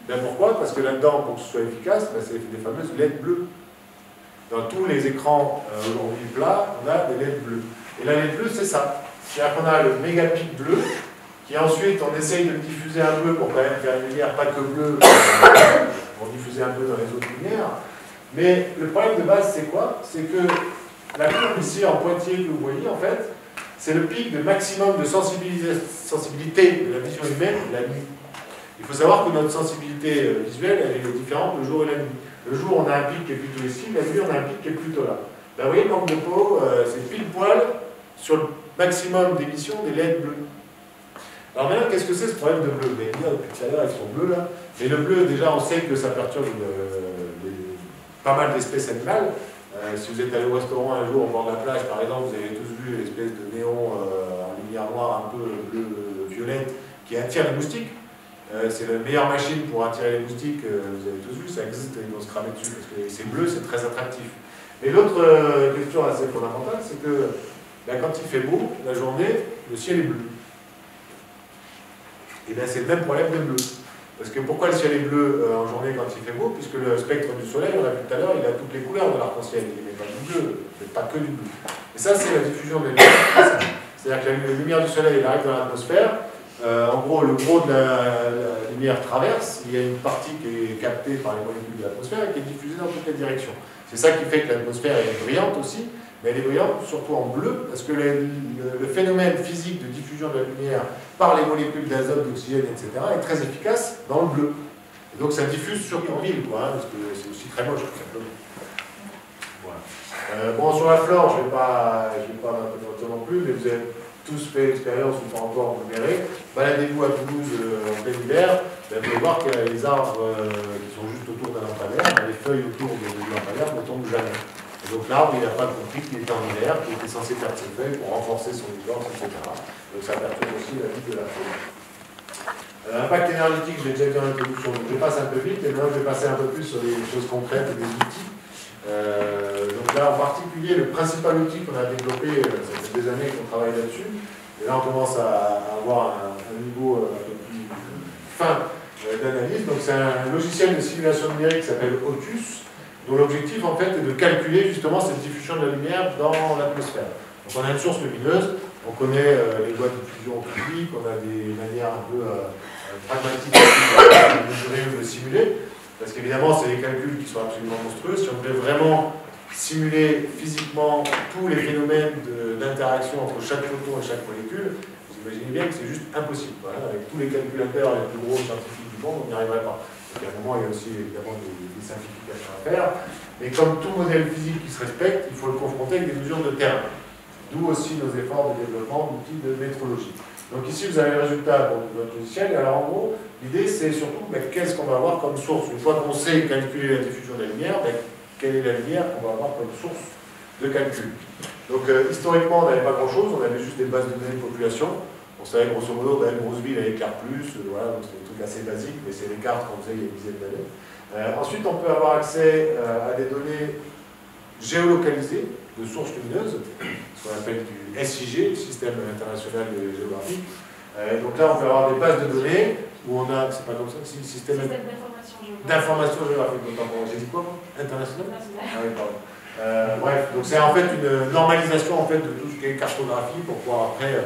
Bien pourquoi? Parce que là-dedans, pour que ce soit efficace, c'est des fameuses LED bleues. dans tous les écrans aujourd'hui plats, on a des LED bleus. Et la LED bleue, c'est ça. C'est-à-dire qu'on a le méga pic bleu, qui ensuite, on essaye de le diffuser un peu pour quand même faire une lumière pas que bleue, pour diffuser un peu dans les autres lumières. Mais le problème de base, c'est quoi? C'est que la courbe ici, en pointillé que vous voyez, en fait, c'est le pic de maximum de sensibilité de la vision humaine la nuit. Il faut savoir que notre sensibilité visuelle, elle est différente le jour et la nuit. Le jour, on a un pic qui est plutôt ici, la nuit, on a un pic qui est plutôt là. Ben, vous voyez, manque de peau, c'est pile poil sur le maximum d'émissions des LED bleus. Alors maintenant, qu'est-ce que c'est ce problème de bleu? Vous allez me dire, depuis tout à l'heure, ils sont bleus là. Mais le bleu, déjà, on sait que ça perturbe pas mal d'espèces animales. Si vous êtes allé au restaurant un jour au bord de la plage, par exemple, vous avez tous vu l'espèce de néon en lumière noire, un peu bleu-violette, qui attire les moustiques. C'est la meilleure machine pour attirer les moustiques, vous avez tous vu, ça existe, ils vont se cramer dessus, parce que c'est bleu, c'est très attractif. Mais l'autre question assez fondamentale, c'est que quand il fait beau, la journée, le ciel est bleu. Et bien c'est le même problème de bleu. Parce que pourquoi le ciel est bleu en journée quand il fait beau? Puisque le spectre du soleil, on l'a vu tout à l'heure, il a toutes les couleurs de l'arc-en-ciel, il n'est pas du bleu, il pas que du bleu. Et ça, c'est la diffusion de la lumière. C'est-à-dire que la lumière du soleil, elle arrive dans l'atmosphère. En gros, le gros de la lumière traverse, il y a une partie qui est captée par les molécules de l'atmosphère et qui est diffusée dans toutes les directions. C'est ça qui fait que l'atmosphère est brillante aussi, mais elle est brillante surtout en bleu, parce que le phénomène physique de diffusion de la lumière par les molécules d'azote, d'oxygène, etc. est très efficace dans le bleu. Et donc ça diffuse surtout en ville, quoi, parce que c'est aussi très moche, tout simplement. Voilà. Bon, sur la flore, je ne vais pas non plus, mais vous avez tous fait l'expérience ou pas encore numérée. Baladez-vous à Toulouse en plein hiver, vous allez voir qu'il y a les arbres qui sont juste autour d'un lampadaire, les feuilles autour du lampadaire ne tombent jamais. Et donc l'arbre, il n'a pas compris qu'il était en hiver, qu'il était censé perdre ses feuilles pour renforcer son écorce, etc. Donc ça perturbe aussi la vie de la faune. Impact énergétique, je l'ai déjà dit en introduction, donc je passe un peu vite, et maintenant je vais passer un peu plus sur des choses concrètes et des outils. Donc là, en particulier, le principal outil qu'on a développé, ça fait des années qu'on travaille là-dessus, et là on commence à avoir un niveau un peu plus fin d'analyse. Donc c'est un logiciel de simulation numérique qui s'appelle Otus, dont l'objectif en fait est de calculer justement cette diffusion de la lumière dans l'atmosphère. Donc on a une source lumineuse, on connaît les lois de diffusion publique, on a des manières un peu pragmatiques de mesurer ou de simuler. Parce qu'évidemment, c'est des calculs qui sont absolument monstrueux. Si on voulait vraiment simuler physiquement tous les phénomènes d'interaction entre chaque photon et chaque molécule, vous imaginez bien que c'est juste impossible. Voilà. Avec tous les calculateurs les plus gros scientifiques du monde, on n'y arriverait pas. Donc à un moment, il y a aussi évidemment des simplifications à faire. Mais comme tout modèle physique qui se respecte, il faut le confronter avec des mesures de terrain. D'où aussi nos efforts de développement d'outils de métrologie. Donc ici, vous avez le résultat de notre logiciel. Et alors en gros, l'idée, c'est surtout qu'est-ce qu'on va avoir comme source. Une fois qu'on sait calculer la diffusion de la lumière, quelle est la lumière qu'on va avoir comme source de calcul. Donc historiquement, on n'avait pas grand-chose, on avait juste des bases de données de population. On savait grosso modo que une grosse ville elle éclaire plus, voilà, donc c'est des trucs assez basiques, mais c'est les cartes qu'on faisait il y a une dizaine d'années. Ensuite, on peut avoir accès à des données géolocalisées de sources lumineuses, ce qu'on appelle du SIG, Système International Géographique. Donc là, on peut avoir des bases de données où on a, c'est pas comme ça, c'est le système d'information géographique. J'ai dit quoi, moi? International? Ah oui, pardon. Bref, donc c'est en fait une normalisation en fait, de tout ce qui est cartographie pour pouvoir après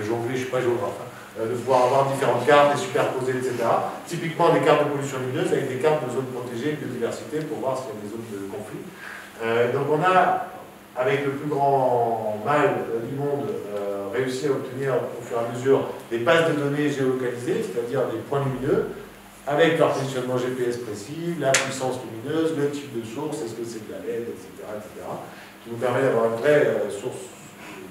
jongler, je ne suis pas géographe, de pouvoir avoir différentes cartes, les superposer, etc. Typiquement des cartes de pollution lumineuse avec des cartes de zones protégées, biodiversité, pour voir s'il y a des zones de conflit. Donc on a, avec le plus grand mal du monde, réussi à obtenir au fur et à mesure des bases de données géolocalisées, c'est-à-dire des points lumineux, avec leur positionnement GPS précis, la puissance lumineuse, le type de source, est-ce que c'est de la LED, etc., qui nous permet d'avoir une vraie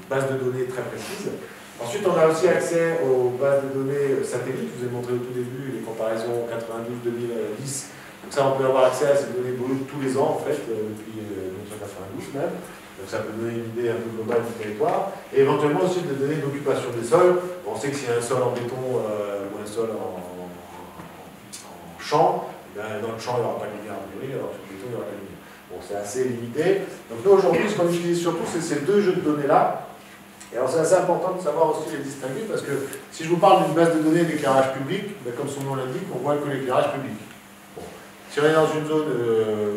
base de données très précise. Ensuite, on a aussi accès aux bases de données satellites. Je vous ai montré au tout début les comparaisons 92-2010. Donc ça, on peut avoir accès à ces données tous les ans, en fait, depuis 1992 même. Donc ça peut donner une idée un peu globale du territoire. Et éventuellement aussi des données d'occupation des sols. On sait que s'il y a un sol en béton ou un sol en champ, dans le champ, il n'y aura pas de lumière a priori, alors sur le béton, il n'y aura pas de lumière. Bon, c'est assez limité. Donc nous, aujourd'hui, ce qu'on utilise surtout, c'est ces deux jeux de données-là. Et alors c'est assez important de savoir aussi les distinguer, parce que si je vous parle d'une base de données d'éclairage public, comme son nom l'indique, on voit que l'éclairage public. Bon. Si on est dans une zone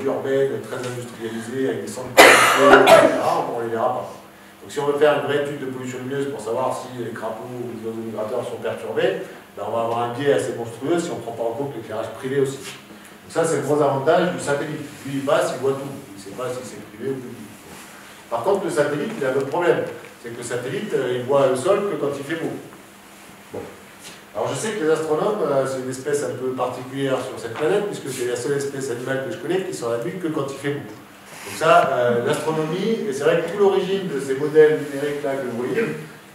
urbaine, très industrialisée, avec des centres commerciaux, etc., on ne les verra pas. Donc si on veut faire une vraie étude de pollution lumineuse pour savoir si les crapauds ou les oiseaux migrateurs sont perturbés, ben on va avoir un biais assez monstrueux si on ne prend pas en compte l'éclairage privé aussi. Donc ça, c'est le gros avantage du satellite. Lui, il passe, il voit tout. Il ne sait pas si c'est privé ou public. Par contre, le satellite, il a un autre problème. C'est que le satellite, il voit le sol que quand il fait beau. Bon. Alors je sais que les astronomes, c'est une espèce un peu particulière sur cette planète, puisque c'est la seule espèce animale que je connais qui sort la nuit que quand il fait beau. Donc ça, l'astronomie, et c'est vrai que toute l'origine de ces modèles numériques-là que vous voyez,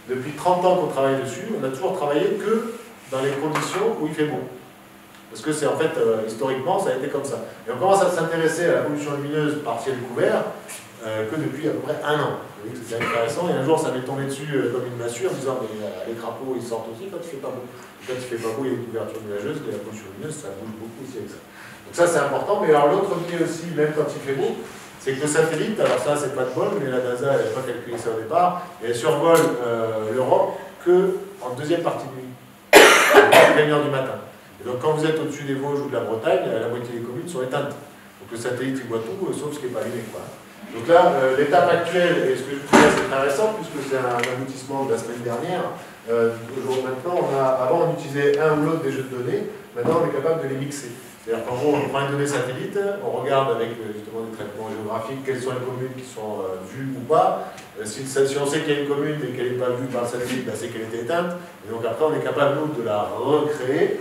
depuis 30 ans qu'on travaille dessus, on a toujours travaillé que dans les conditions où il fait beau. Parce que c'est en fait, historiquement, ça a été comme ça. Et on commence à s'intéresser à la pollution lumineuse par ciel couvert que depuis à peu près 1 an. Vous voyez que c'est intéressant, et un jour ça m'est tombé dessus comme une massue en disant mais les crapauds ils sortent aussi quand il fait pas beau. Quand il fait pas beau, il y a une couverture nuageuse, mais la pollution lumineuse ça bouge beaucoup aussi avec ça. Donc ça c'est important, mais alors l'autre biais aussi, même quand il fait beau, c'est que le satellite, alors ça c'est pas de bol, mais la NASA elle n'a pas calculé ça au départ, et elle survole l'Europe qu'en deuxième partie de nuit, à 1h du matin. Et donc quand vous êtes au-dessus des Vosges ou de la Bretagne, la moitié des communes sont éteintes. Donc le satellite il voit tout, sauf ce qui n'est pas allumé, quoi. Donc là, l'étape actuelle, et ce que je vous dis c'est très récent, puisque c'est un aboutissement de la semaine dernière, maintenant, avant on utilisait un ou l'autre des jeux de données, maintenant on est capable de les mixer. C'est-à-dire qu'en gros, on prend une donnée satellite, on regarde avec justement des traitements géographiques quelles sont les communes qui sont vues ou pas. Si on sait qu'il y a une commune mais qu'elle n'est pas vue par le satellite, ben c'est qu'elle était éteinte. Et donc après, on est capable, nous, de la recréer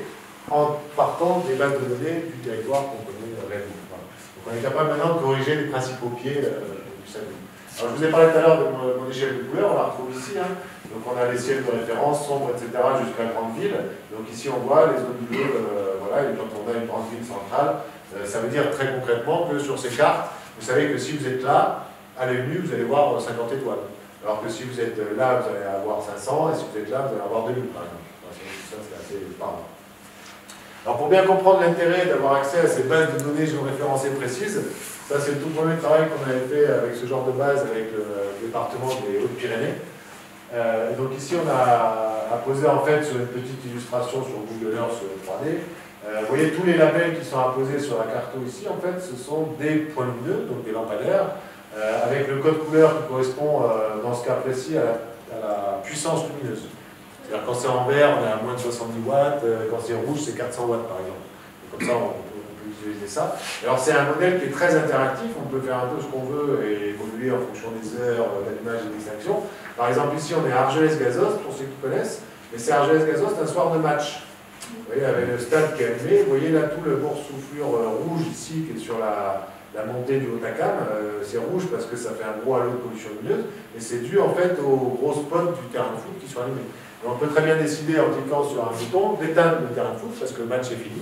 en partant des bases de données du territoire qu'on connaît réellement. Voilà. Donc on est capable maintenant de corriger les principaux pieds du satellite. Alors je vous ai parlé tout à l'heure de mon échelle de couleur, on la retrouve ici. Hein. Donc on a les ciels de référence, sombres, etc. jusqu'à la grande ville. Donc ici on voit les zones bleues, voilà, et quand on a une grande ville centrale, ça veut dire très concrètement que sur ces cartes, vous savez que si vous êtes là, à l'œil nu, vous allez voir 50 étoiles. Alors que si vous êtes là, vous allez avoir 500, et si vous êtes là, vous allez avoir 2000 par exemple. Ça c'est assez parlant. Alors pour bien comprendre l'intérêt d'avoir accès à ces bases de données géoréférencées précises, ça c'est le tout premier travail qu'on avait fait avec ce genre de base avec le département des Hautes-Pyrénées. Donc ici on a posé en fait sur une petite illustration sur Google Earth 3D. Vous voyez tous les labels qui sont apposés sur la carte ici, en fait ce sont des points lumineux, donc des lampadaires, avec le code couleur qui correspond dans ce cas précis à la puissance lumineuse. C'est-à-dire quand c'est en vert, on est à moins de 70 watts, quand c'est rouge, c'est 400 watts par exemple. Et comme ça, on peut utiliser ça. Et alors c'est un modèle qui est très interactif, on peut faire un peu ce qu'on veut et évoluer en fonction des heures d'allumage et d'extinction. Par exemple, ici, on est à Argelès-Gazost, pour ceux qui connaissent, mais c'est Argelès-Gazost un soir de match. Vous voyez, avec le stade qui est allumé, vous voyez là tout le boursouflure rouge ici, qui est sur la montée du Haut-Acam, c'est rouge parce que ça fait un gros halo de pollution lumineuse, et c'est dû en fait aux gros spots du terrain de foot qui sont allumés. Et on peut très bien décider en cliquant sur un bouton d'éteindre le terrain de foot parce que le match est fini,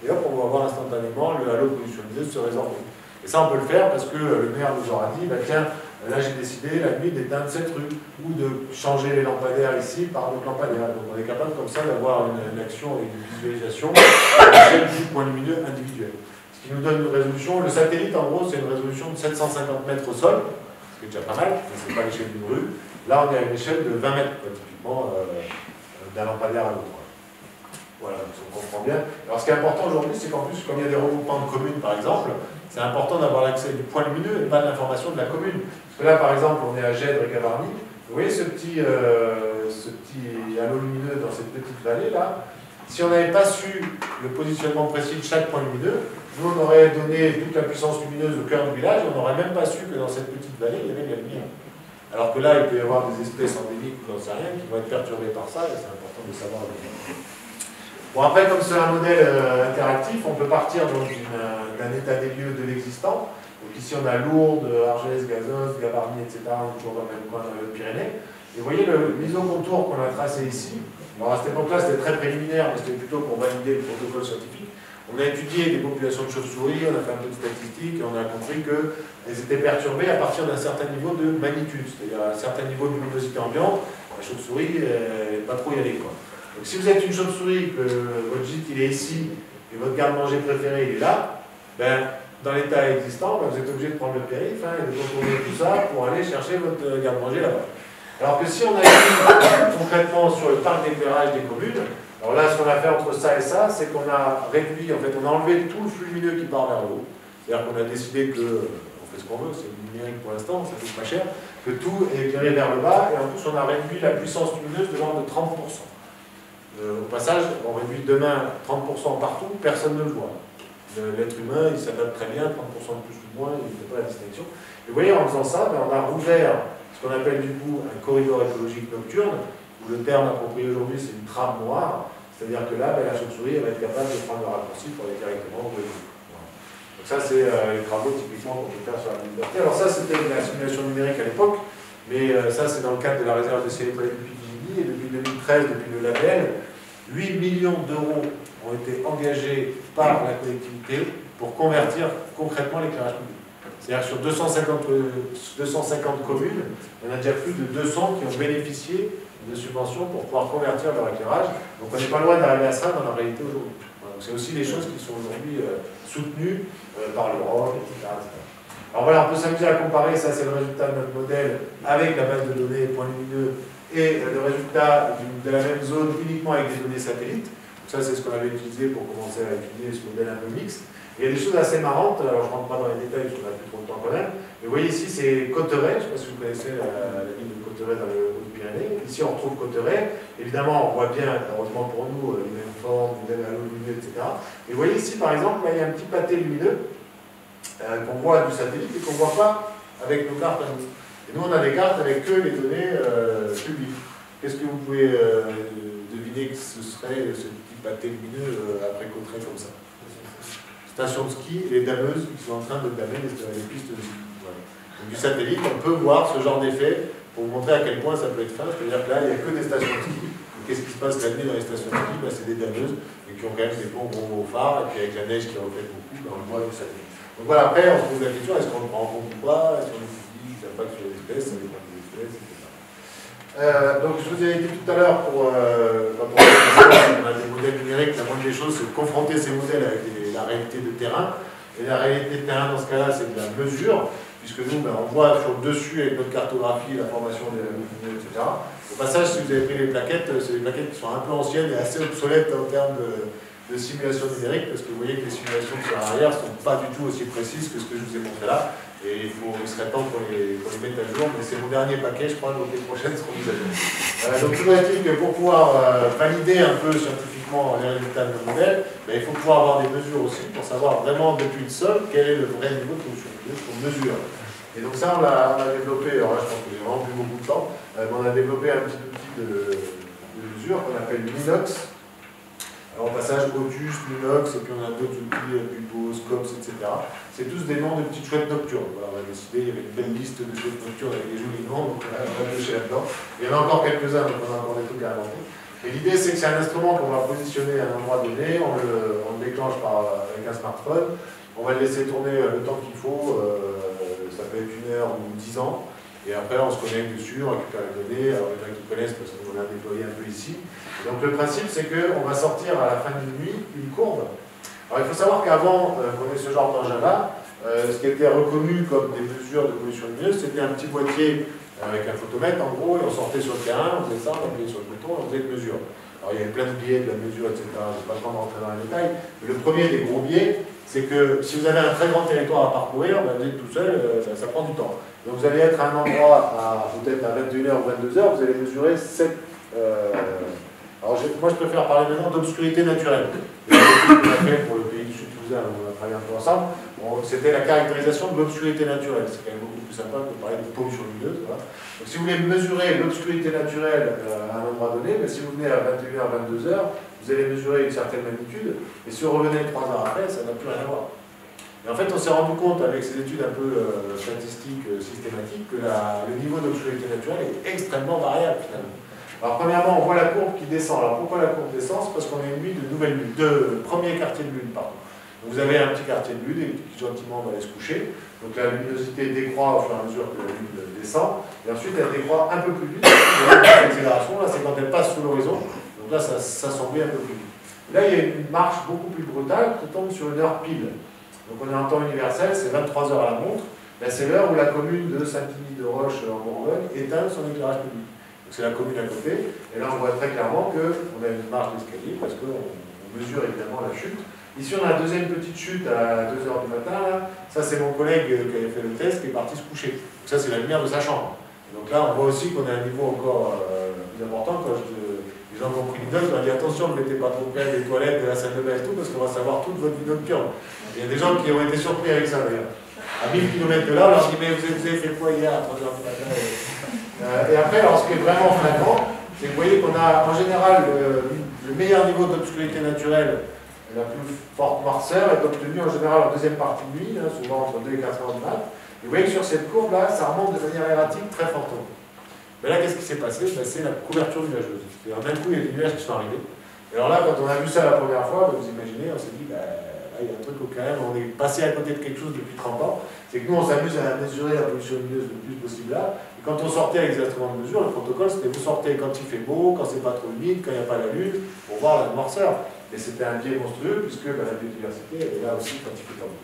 et hop, on va voir instantanément le halo de pollution lumineuse se résorber. Et ça, on peut le faire parce que le maire nous aura dit, bah, tiens, là j'ai décidé la nuit d'éteindre cette rue, ou de changer les lampadaires ici par d'autres lampadaires. Donc on est capable comme ça d'avoir une action et une visualisation du point lumineux individuel. Ce qui nous donne une résolution, le satellite en gros c'est une résolution de 750 mètres au sol, ce qui est déjà pas mal, mais ce n'est pas l'échelle d'une rue. Là on est à une échelle de 20 mètres, quoi, typiquement d'un lampadaire à l'autre. Voilà, donc on comprend bien. Alors ce qui est important aujourd'hui, c'est qu'en plus, comme il y a des regroupements de communes par exemple, c'est important d'avoir l'accès du point lumineux et pas de l'information de la commune. Parce que là par exemple, on est à Gèdre et Gavarnie. Vous voyez ce petit halo lumineux dans cette petite vallée là. Si on n'avait pas su le positionnement précis de chaque point lumineux, nous on aurait donné toute la puissance lumineuse au cœur du village, on n'aurait même pas su que dans cette petite vallée, il y avait de la lumière. Alors que là, il peut y avoir des espèces endémiques ou j'en sais rien qui vont être perturbées par ça, et c'est important de savoir. Bon, après, comme c'est un modèle interactif, on peut partir d'un état des lieux de l'existant. Donc ici, on a Lourdes, Argelès-Gazost, Gavarnie, etc., toujours dans le même coin dans les Pyrénées. Et vous voyez le isocontour qu'on a tracé ici. Alors à cette époque-là, c'était très préliminaire, mais c'était plutôt pour valider le protocole scientifique. On a étudié des populations de chauves-souris, on a fait un peu de statistiques, et on a compris qu'elles étaient perturbées à partir d'un certain niveau de magnitude, c'est-à-dire un certain niveau de luminosité ambiante. La chauve-souris, elle n'est pas trop y aller, quoi. Donc si vous êtes une chauve-souris, que votre gîte il est ici, et votre garde-manger préféré il est là, ben, dans l'état existant, ben, vous êtes obligé de prendre le périph' et de contourner tout ça pour aller chercher votre garde-manger là-bas. Alors que si on a vu concrètement sur le parc d'éclairage des communes, Alors là, ce qu'on a fait entre ça et ça, c'est qu'on a réduit, en fait, on a enlevé tout le flux lumineux qui part vers le haut. C'est-à-dire qu'on a décidé que, on fait ce qu'on veut, c'est du numérique pour l'instant, ça coûte pas cher, que tout est éclairé vers le bas, et en plus on a réduit la puissance lumineuse de l'ordre de 30%. Au passage, on réduit demain 30% partout, personne ne le voit. L'être humain, il s'adapte très bien, 30% de plus ou de moins, il ne fait pas la distinction. Et vous voyez, en faisant ça, on a rouvert ce qu'on appelle du coup un corridor écologique nocturne, où le terme approprié aujourd'hui c'est une trame noire, c'est-à-dire que là, la chauve-souris va être capable de prendre le raccourci pour aller directement au réseau. Donc ça, c'est les travaux typiquement qu'on peut faire sur la liberté. Alors ça, c'était la simulation numérique à l'époque, mais ça, c'est dans le cadre de la réserve de ciel étoilé depuis Pigny, et depuis 2013, depuis le label, 8 millions d'euros ont été engagés par la collectivité pour convertir concrètement l'éclairage public. C'est-à-dire que sur 250 communes, on a déjà plus de 200 qui ont bénéficié de subventions pour pouvoir convertir leur éclairage. Donc on n'est pas loin d'arriver à ça dans la réalité aujourd'hui. Voilà, c'est aussi des choses qui sont aujourd'hui soutenues par l'Europe, etc., etc. Alors voilà, on peut s'amuser à comparer, ça c'est le résultat de notre modèle avec la base de données points lumineux et le résultat de la même zone uniquement avec des données satellites. Donc ça c'est ce qu'on avait utilisé pour commencer à étudier ce modèle un peu mixte. Il y a des choses assez marrantes, alors je ne rentre pas dans les détails parce qu'on n'a plus trop de temps quand même, mais vous voyez ici c'est Cauterets, je ne sais pas si vous connaissez la ville de Cauterets dans les Hautes-Pyrénées. Ici on retrouve Cauterets, évidemment on voit bien, heureusement pour nous, les mêmes formes, les mêmes halos lumineux, etc. Et vous voyez ici par exemple, là, il y a un petit pâté lumineux qu'on voit du satellite et qu'on ne voit pas avec nos cartes à nous. Et nous on a des cartes avec que les données publiques. Qu'est-ce que vous pouvez deviner que ce serait ce petit pâté lumineux après Cauterets comme ça? Station de ski, les dameuses qui sont en train de damer les pistes de ski. Voilà. Donc, du satellite, on peut voir ce genre d'effet pour vous montrer à quel point ça peut être fin. C'est-à-dire que là, il n'y a que des stations de ski. Qu'est-ce qui se passe la nuit dans les stations de ski? Ben, c'est des dameuses qui ont quand même des bons gros phares, et puis avec la neige qui reflète beaucoup, ben, on le voit avec le satellite. Donc voilà, après, on se pose la question, est-ce qu'on le prend en compte ou pas? Est-ce qu'on étudie l'impact sur les espèces, ça dépend des espèces, etc. Donc je vous ai dit tout à l'heure, quand on a des modèles numériques, la moindre des choses, c'est de confronter ces modèles avec la réalité de terrain. Et la réalité de terrain, dans ce cas-là, c'est de la mesure, puisque nous, on voit sur le dessus, avec notre cartographie, la formation des lumineux, etc. Au passage, si vous avez pris les plaquettes, c'est des plaquettes qui sont un peu anciennes et assez obsolètes en termes de simulation numérique, parce que vous voyez que les simulations sur l'arrière ne sont pas du tout aussi précises que ce que je vous ai montré là. Et il serait temps qu'on les mette à jour, mais c'est mon dernier paquet, je crois, donc les prochaines seront mises à jour. Donc toujours est-il que pour pouvoir valider un peu scientifiquement les résultats de nos modèles, il faut pouvoir avoir des mesures aussi pour savoir vraiment depuis le sol quel est le vrai niveau de pollution lumineuse qu'on mesure. Et donc ça on l'a développé, alors là je pense que j'ai vraiment plus beaucoup de temps, mais on a développé un petit outil de mesure qu'on appelle Minox. Alors, au passage, Otus, Minox, et puis on a d'autres outils, Bulbo, Scops, etc. C'est tous des noms de petites chouettes nocturnes. Voilà, on a décidé, il y avait une belle liste de chouettes nocturnes avec des jolis noms, donc on a pêché là-dedans. Il y en a encore quelques-uns, donc on a encore des trucs à inventer. Et l'idée, c'est que c'est un instrument qu'on va positionner à un endroit donné, on le déclenche avec un smartphone, on va le laisser tourner le temps qu'il faut, ça peut être 1 heure ou 10 ans. Et après, on se connecte dessus, on récupère les données. Alors, les gens qui connaissent, parce qu'on l'a déployé un peu ici. Et donc, le principe, c'est qu'on va sortir à la fin d'une nuit une courbe. Alors, il faut savoir qu'avant qu'on ait ce genre d'engin-là, ce qui était reconnu comme des mesures de pollution lumineuse, c'était un petit boîtier avec un photomètre, en gros, et on sortait sur le terrain, on faisait ça, on appuyait sur le bouton, on faisait une mesure. Alors, il y avait plein de biais de la mesure, etc. Je n'ai pas le temps de rentrer dans les détails. Mais le premier des gros biais, c'est que si vous avez un très grand territoire à parcourir, vous êtes tout seul, ça prend du temps. Donc vous allez être à un endroit peut-être à 21h ou 22h, vous allez mesurer 7... alors moi je préfère parler maintenant d'obscurité naturelle. On a fait pour le pays du Sud Toulousain, on a travaillé un peu ensemble. Bon, c'était la caractérisation de l'obscurité naturelle. C'est quand même beaucoup plus sympa que de parler de pollution lumineuse. Voilà. Donc si vous voulez mesurer l'obscurité naturelle à un endroit donné, si vous venez à 21h, 22h, vous allez mesurer une certaine magnitude, et si vous revenez 3 heures après, ça n'a plus rien à voir. Et en fait, on s'est rendu compte avec ces études un peu statistiques, systématiques, que le niveau d'obscurité naturelle est extrêmement variable finalement. Alors premièrement, on voit la courbe qui descend. Alors pourquoi la courbe descend? C'est parce qu'on a une nuit de nouvelle lune, de premier quartier de lune, pardon. Donc vous avez un petit quartier de lune qui gentiment va aller se coucher. Donc la luminosité décroît au fur et à mesure que la lune descend. Et ensuite, elle décroît un peu plus vite. L'accélération, là, c'est quand elle passe sous l'horizon. Donc là, ça s'assombrit un peu plus vite. Là, il y a une marche beaucoup plus brutale qui tombe sur une heure pile. Donc on est en temps universel, c'est 23h à la montre. C'est l'heure où la commune de Saint-Denis-de-Roche en Bourgogne éteint son éclairage public. c'est la commune à côté. Et là, on voit très clairement qu'on a une marge d'escalier parce qu'on mesure évidemment la chute. Ici, on a la deuxième petite chute à 2 h du matin. Là. Ça, c'est mon collègue qui avait fait le test qui est parti se coucher. Donc, ça, c'est la lumière de sa chambre. Donc là, on voit aussi qu'on a un niveau encore plus important. Quand les gens qui ont pris une note, on a dit attention, ne mettez pas trop près des toilettes, de la salle de bain et tout, parce qu'on va savoir toute votre vie nocturne. Il y a des gens qui ont été surpris avec ça d'ailleurs. À 1000 km de là, on leur dit mais vous avez fait quoi hier à 3 h du matin et après, alors, ce qui est vraiment flagrant, c'est que vous voyez qu'on a en général le meilleur niveau d'obscurité naturelle, la plus forte noirceur, est obtenue en général en deuxième partie de nuit, hein, souvent entre 2 et 4 h du mat'. Et vous voyez que sur cette courbe-là, ça remonte de manière erratique très fortement. Mais là, qu'est-ce qui s'est passé? C'est la couverture nuageuse. C'est-à-dire, d'un coup, il y a des nuages qui sont arrivés. Et alors là, quand on a vu ça la première fois, vous imaginez, on s'est dit, là, il y a un truc au carré, on est passé à côté de quelque chose depuis 30 ans. C'est que nous, on s'amuse à mesurer la pollution lumineuse le plus possible là. Et quand on sortait avec des instruments de mesure, le protocole, c'était vous sortez quand il fait beau, quand c'est pas trop humide, quand il n'y a pas la lune, pour voir la noirceur. Et c'était un biais monstrueux, puisque la biodiversité, elle est là aussi quand il fait pas beau.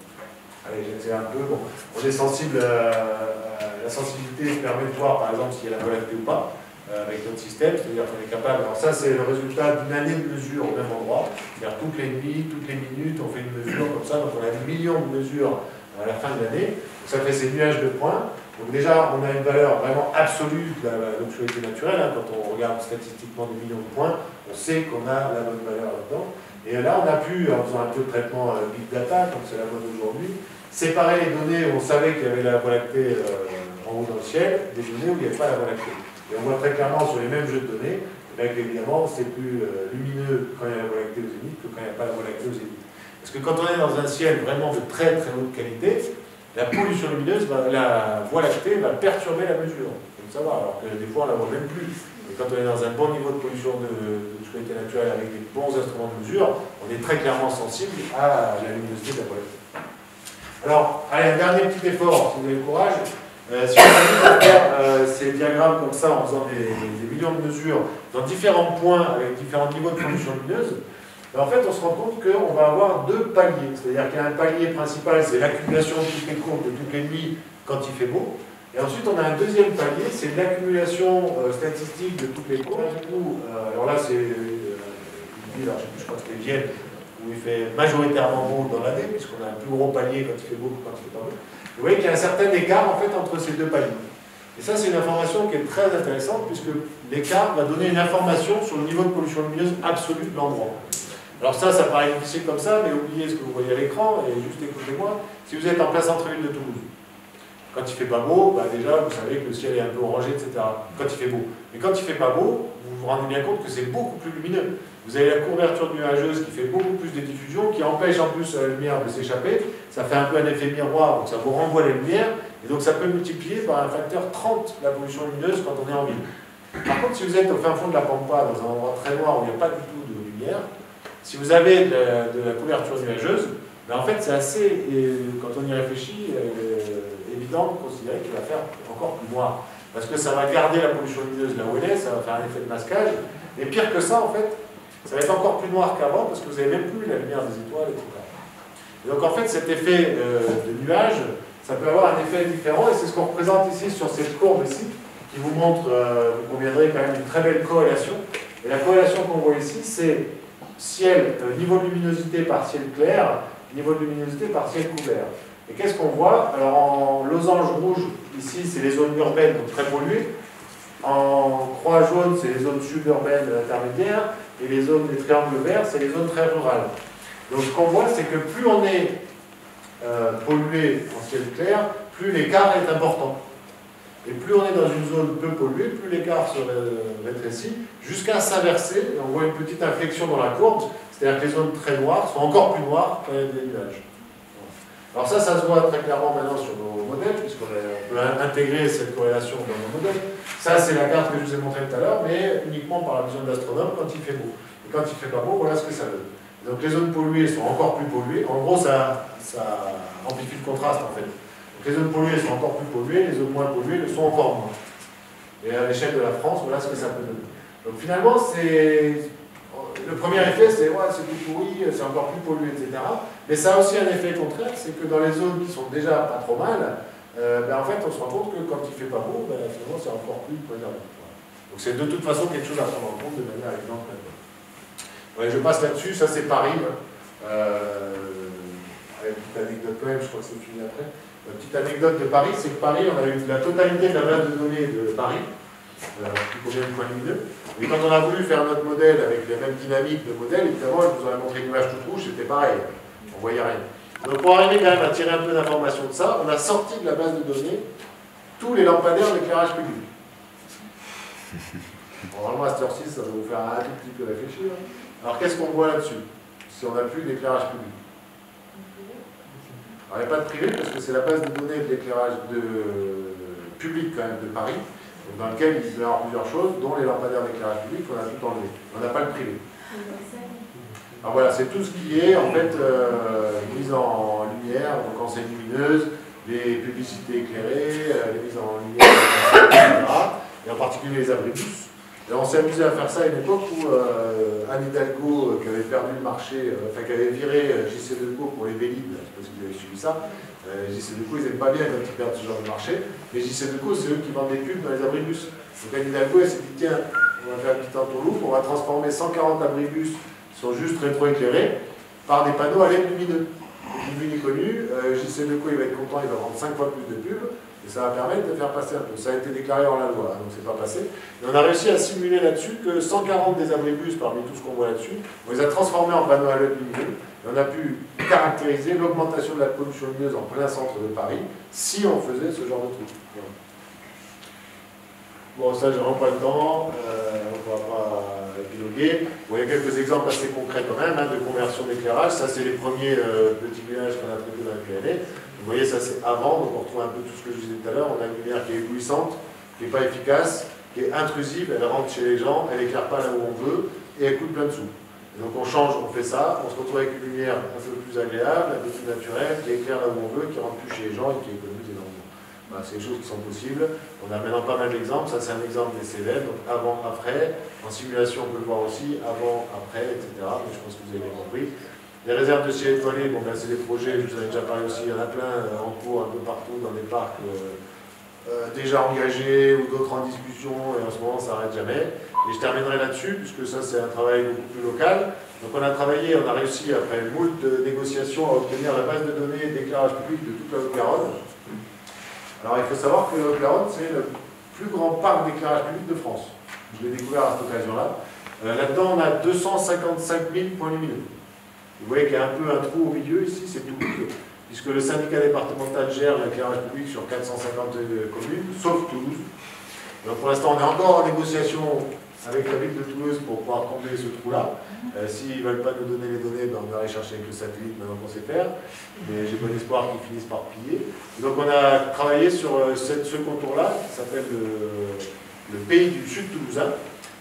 Allez, j'essaie un peu. Bon, on est sensible, la sensibilité permet de voir, par exemple, s'il y a la Voie lactée ou pas, avec notre système, c'est-à-dire qu'on est capable. Alors, ça, c'est le résultat d'une année de mesure au même endroit. C'est-à-dire, toutes les nuits, toutes les minutes, on fait une mesure comme ça. Donc, on a des millions de mesures à la fin de l'année. Ça fait ces nuages de points. Donc, déjà, on a une valeur vraiment absolue de l'obscurité naturelle. Hein. Quand on regarde statistiquement des millions de points, on sait qu'on a la bonne valeur là-dedans. Et là, on a pu, en faisant un peu de traitement big data, comme c'est la mode aujourd'hui, séparer les données où on savait qu'il y avait la Voie lactée en haut dans le ciel, des données où il n'y avait pas la Voie lactée. Et on voit très clairement sur les mêmes jeux de données, évidemment, c'est plus lumineux quand il y a la Voie lactée au zénith que quand il n'y a pas la Voie lactée au zénith. Parce que quand on est dans un ciel vraiment de très très haute qualité, la pollution lumineuse, la Voie lactée va perturber la mesure. Il faut le savoir, alors que des fois on ne la voit même plus. Et quand on est dans un bon niveau de pollution d'obscurité naturelle avec des bons instruments de mesure, on est très clairement sensible à la luminosité de la Voie lactée. Alors, allez, un dernier petit effort, si vous avez le courage. Si on arrive à faire ces diagrammes comme ça en faisant des millions de mesures dans différents points avec différents niveaux de pollution lumineuse, en fait, on se rend compte qu'on va avoir deux paliers. C'est-à-dire qu'il y a un palier principal, c'est l'accumulation de toutes les courbes de toutes les nuits quand il fait beau. Et ensuite, on a un deuxième palier, c'est l'accumulation statistique de toutes les courbes. Alors là, c'est je crois que c'était Vienne, où il fait majoritairement beau dans l'année, puisqu'on a un plus gros palier quand il fait beau que quand il fait pas beau. Vous voyez qu'il y a un certain écart en fait entre ces deux paliers. Et ça, c'est une information qui est très intéressante, puisque l'écart va donner une information sur le niveau de pollution lumineuse absolue de l'endroit. Alors ça paraît difficile comme ça, mais oubliez ce que vous voyez à l'écran, et juste écoutez-moi. Si vous êtes en plein centre-ville de Toulouse, quand il ne fait pas beau, déjà vous savez que le ciel est un peu orangé, etc. Quand il fait beau. Mais quand il ne fait pas beau, vous vous rendez bien compte que c'est beaucoup plus lumineux. Vous avez la couverture nuageuse qui fait beaucoup plus de diffusion, qui empêche en plus la lumière de s'échapper. Ça fait un peu un effet miroir, donc ça vous renvoie les lumières, et donc ça peut multiplier par un facteur 30 la pollution lumineuse quand on est en ville. Par contre, si vous êtes au fin fond de la Pampa, dans un endroit très noir où il n'y a pas du tout de lumière, si vous avez de la couverture nuageuse, en fait c'est assez, quand on y réfléchit, évident de considérer qu'il va faire encore plus noir. Parce que ça va garder la pollution lumineuse là où elle est, ça va faire un effet de masquage. Et pire que ça, en fait, ça va être encore plus noir qu'avant parce que vous n'avez même plus la lumière des étoiles, etc. Et donc en fait, cet effet de nuage, ça peut avoir un effet différent, et c'est ce qu'on représente ici sur cette courbe ici, qui vous montre, vous conviendrez quand même, une très belle corrélation. Et la corrélation qu'on voit ici, c'est ciel, niveau de luminosité par ciel clair, niveau de luminosité par ciel couvert. Et qu'est-ce qu'on voit? Alors en losange rouge, ici, c'est les zones urbaines, donc très polluées. En croix jaune, c'est les zones suburbaines intermédiaires, et les zones des triangles verts, c'est les zones très rurales. Donc ce qu'on voit, c'est que plus on est pollué en ciel clair, plus l'écart est important. Et plus on est dans une zone peu polluée, plus l'écart se rétrécit, jusqu'à s'inverser, et on voit une petite inflexion dans la courbe, c'est-à-dire que les zones très noires sont encore plus noires quand il y a des nuages. Alors ça se voit très clairement maintenant sur nos modèles, puisqu'on peut intégrer cette corrélation dans nos modèles. Ça, c'est la carte que je vous ai montrée tout à l'heure, mais uniquement par la vision d'astronome quand il fait beau. Et quand il ne fait pas beau, voilà ce que ça donne. Donc les zones polluées sont encore plus polluées. En gros, ça amplifie le contraste, en fait. Donc les zones polluées sont encore plus polluées, les zones moins polluées le sont encore moins. Et à l'échelle de la France, voilà ce que ça peut donner. Donc finalement, le premier effet, c'est ouais, c'est plus pourri, c'est encore plus pollué, etc. Mais ça a aussi un effet contraire, c'est que dans les zones qui sont déjà pas trop mal, en fait, on se rend compte que quand il ne fait pas beau, finalement, c'est encore plus préservé. Donc c'est de toute façon quelque chose à prendre en compte de manière évidente maintenant. Ouais, je passe là-dessus, ça c'est Paris. Une petite anecdote quand même, je crois que c'est fini après. Une petite anecdote de Paris, c'est que Paris, on a eu la totalité de la base de données de Paris, qui provient du point lumineux. Et quand on a voulu faire notre modèle avec les mêmes dynamiques de modèle, évidemment, je vous aurais montré une image toute rouge, c'était pareil, on ne voyait rien. Donc pour arriver quand même à tirer un peu d'informations de ça, on a sorti de la base de données tous les lampadaires d'éclairage public. Normalement, à cette heure-ci, ça va vous faire un tout petit peu réfléchir. Alors qu'est-ce qu'on voit là-dessus, si on n'a plus d'éclairage public? Alors il n'y a pas de privé, parce que c'est la base de données de l'éclairage public quand même de Paris, dans lequel il peut y avoir plusieurs choses, dont les lampadaires d'éclairage public, on a tout enlevé. On n'a pas le privé. Alors voilà, c'est tout ce qui est en fait mise en lumière, donc enseigne lumineuse, les publicités éclairées, les mises en lumière, etc. Et en particulier les abribus. Et on s'est amusé à faire ça à une époque où Anne Hidalgo, qui avait perdu le marché, enfin qui avait viré JCDecaux pour les Vélib, je ne sais pas si vous avez suivi ça, JCDecaux, ils n'aiment pas bien quand ils perdent ce genre de marché, mais JCDecaux, c'est eux qui vendent des pubs dans les abribus. Donc Anne Hidalgo, elle s'est dit, tiens, on va faire un petit entourloupe, on va transformer 140 abribus qui sont juste rétroéclairés par des panneaux à LED lumineux. Ni vu ni connu, JCDecaux, il va être content, il va vendre 5 fois plus de pubs. Et ça va permettre de faire passer un peu. Ça a été déclaré hors la loi, donc c'est pas passé. Et on a réussi à simuler là-dessus que 140 des abribus, parmi tout ce qu'on voit là-dessus, on les a transformés en panneaux à LED lumineux. Et on a pu caractériser l'augmentation de la pollution lumineuse en plein centre de Paris, si on faisait ce genre de truc. Bon, ça, je n'aurai pas le temps, on ne va pas épiloguer. Bon, il y a quelques exemples assez concrets quand même, de conversion d'éclairage. Ça, c'est les premiers petits villages qu'on a traités dans la PNL. Vous voyez, ça c'est avant, donc on retrouve un peu tout ce que je disais tout à l'heure. On a une lumière qui est éblouissante, qui n'est pas efficace, qui est intrusive, elle rentre chez les gens, elle n'éclaire pas là où on veut, et elle coûte plein de sous. Et donc on change, on fait ça, on se retrouve avec une lumière un peu plus agréable, un peu plus naturelle, qui éclaire là où on veut, qui rentre plus chez les gens et qui économise énormément. Voilà, c'est des choses qui sont possibles. On a maintenant pas mal d'exemples, ça c'est un exemple des CVL, donc avant, après. En simulation, on peut le voir aussi, avant, après, etc. Mais je pense que vous avez bien compris. Les réserves de ciel étoilé, bon, ben, c'est des projets, je vous en ai déjà parlé aussi, il y en a plein en cours un peu partout dans des parcs déjà engagés ou d'autres en discussion, et en ce moment ça n'arrête jamais. Et je terminerai là-dessus, puisque ça c'est un travail beaucoup plus local. Donc on a travaillé, on a réussi après moult de négociations à obtenir la base de données d'éclairage public de toute la Haute-Garonne. Alors il faut savoir que la Haute-Garonne c'est le plus grand parc d'éclairage public de France. Je l'ai découvert à cette occasion-là. Là-dedans on a 255 000 points lumineux. Vous voyez qu'il y a un peu un trou au milieu ici, c'est Toulouse, puisque le syndicat départemental gère l'éclairage public sur 450 communes, sauf Toulouse. Donc pour l'instant, on est encore en négociation avec la ville de Toulouse pour pouvoir combler ce trou-là. S'ils ne veulent pas nous donner les données, ben on va aller chercher avec le satellite maintenant qu'on sait faire. Mais j'ai bon espoir qu'ils finissent par piller. Donc on a travaillé sur ce contour-là, qui s'appelle le pays du sud toulousain.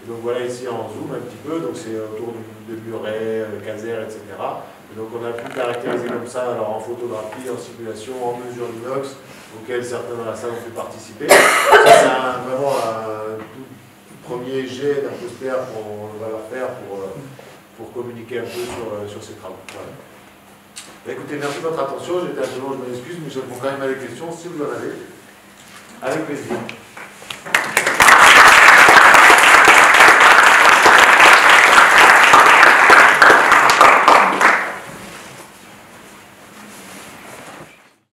Et donc voilà ici en zoom un petit peu, donc c'est autour de Muret, Caser, etc. Et donc on a pu caractériser comme ça, alors en photographie, en simulation, en mesure d'inox, auquel certains dans la salle ont pu participer. Ça c'est vraiment un tout premier jet d'un poster qu'on va leur faire pour communiquer un peu sur ces travaux. Voilà. Bah, écoutez, merci de votre attention, j'étais un peu long, je m'excuse, mais je réponds quand même à des questions si vous en avez. Avec plaisir.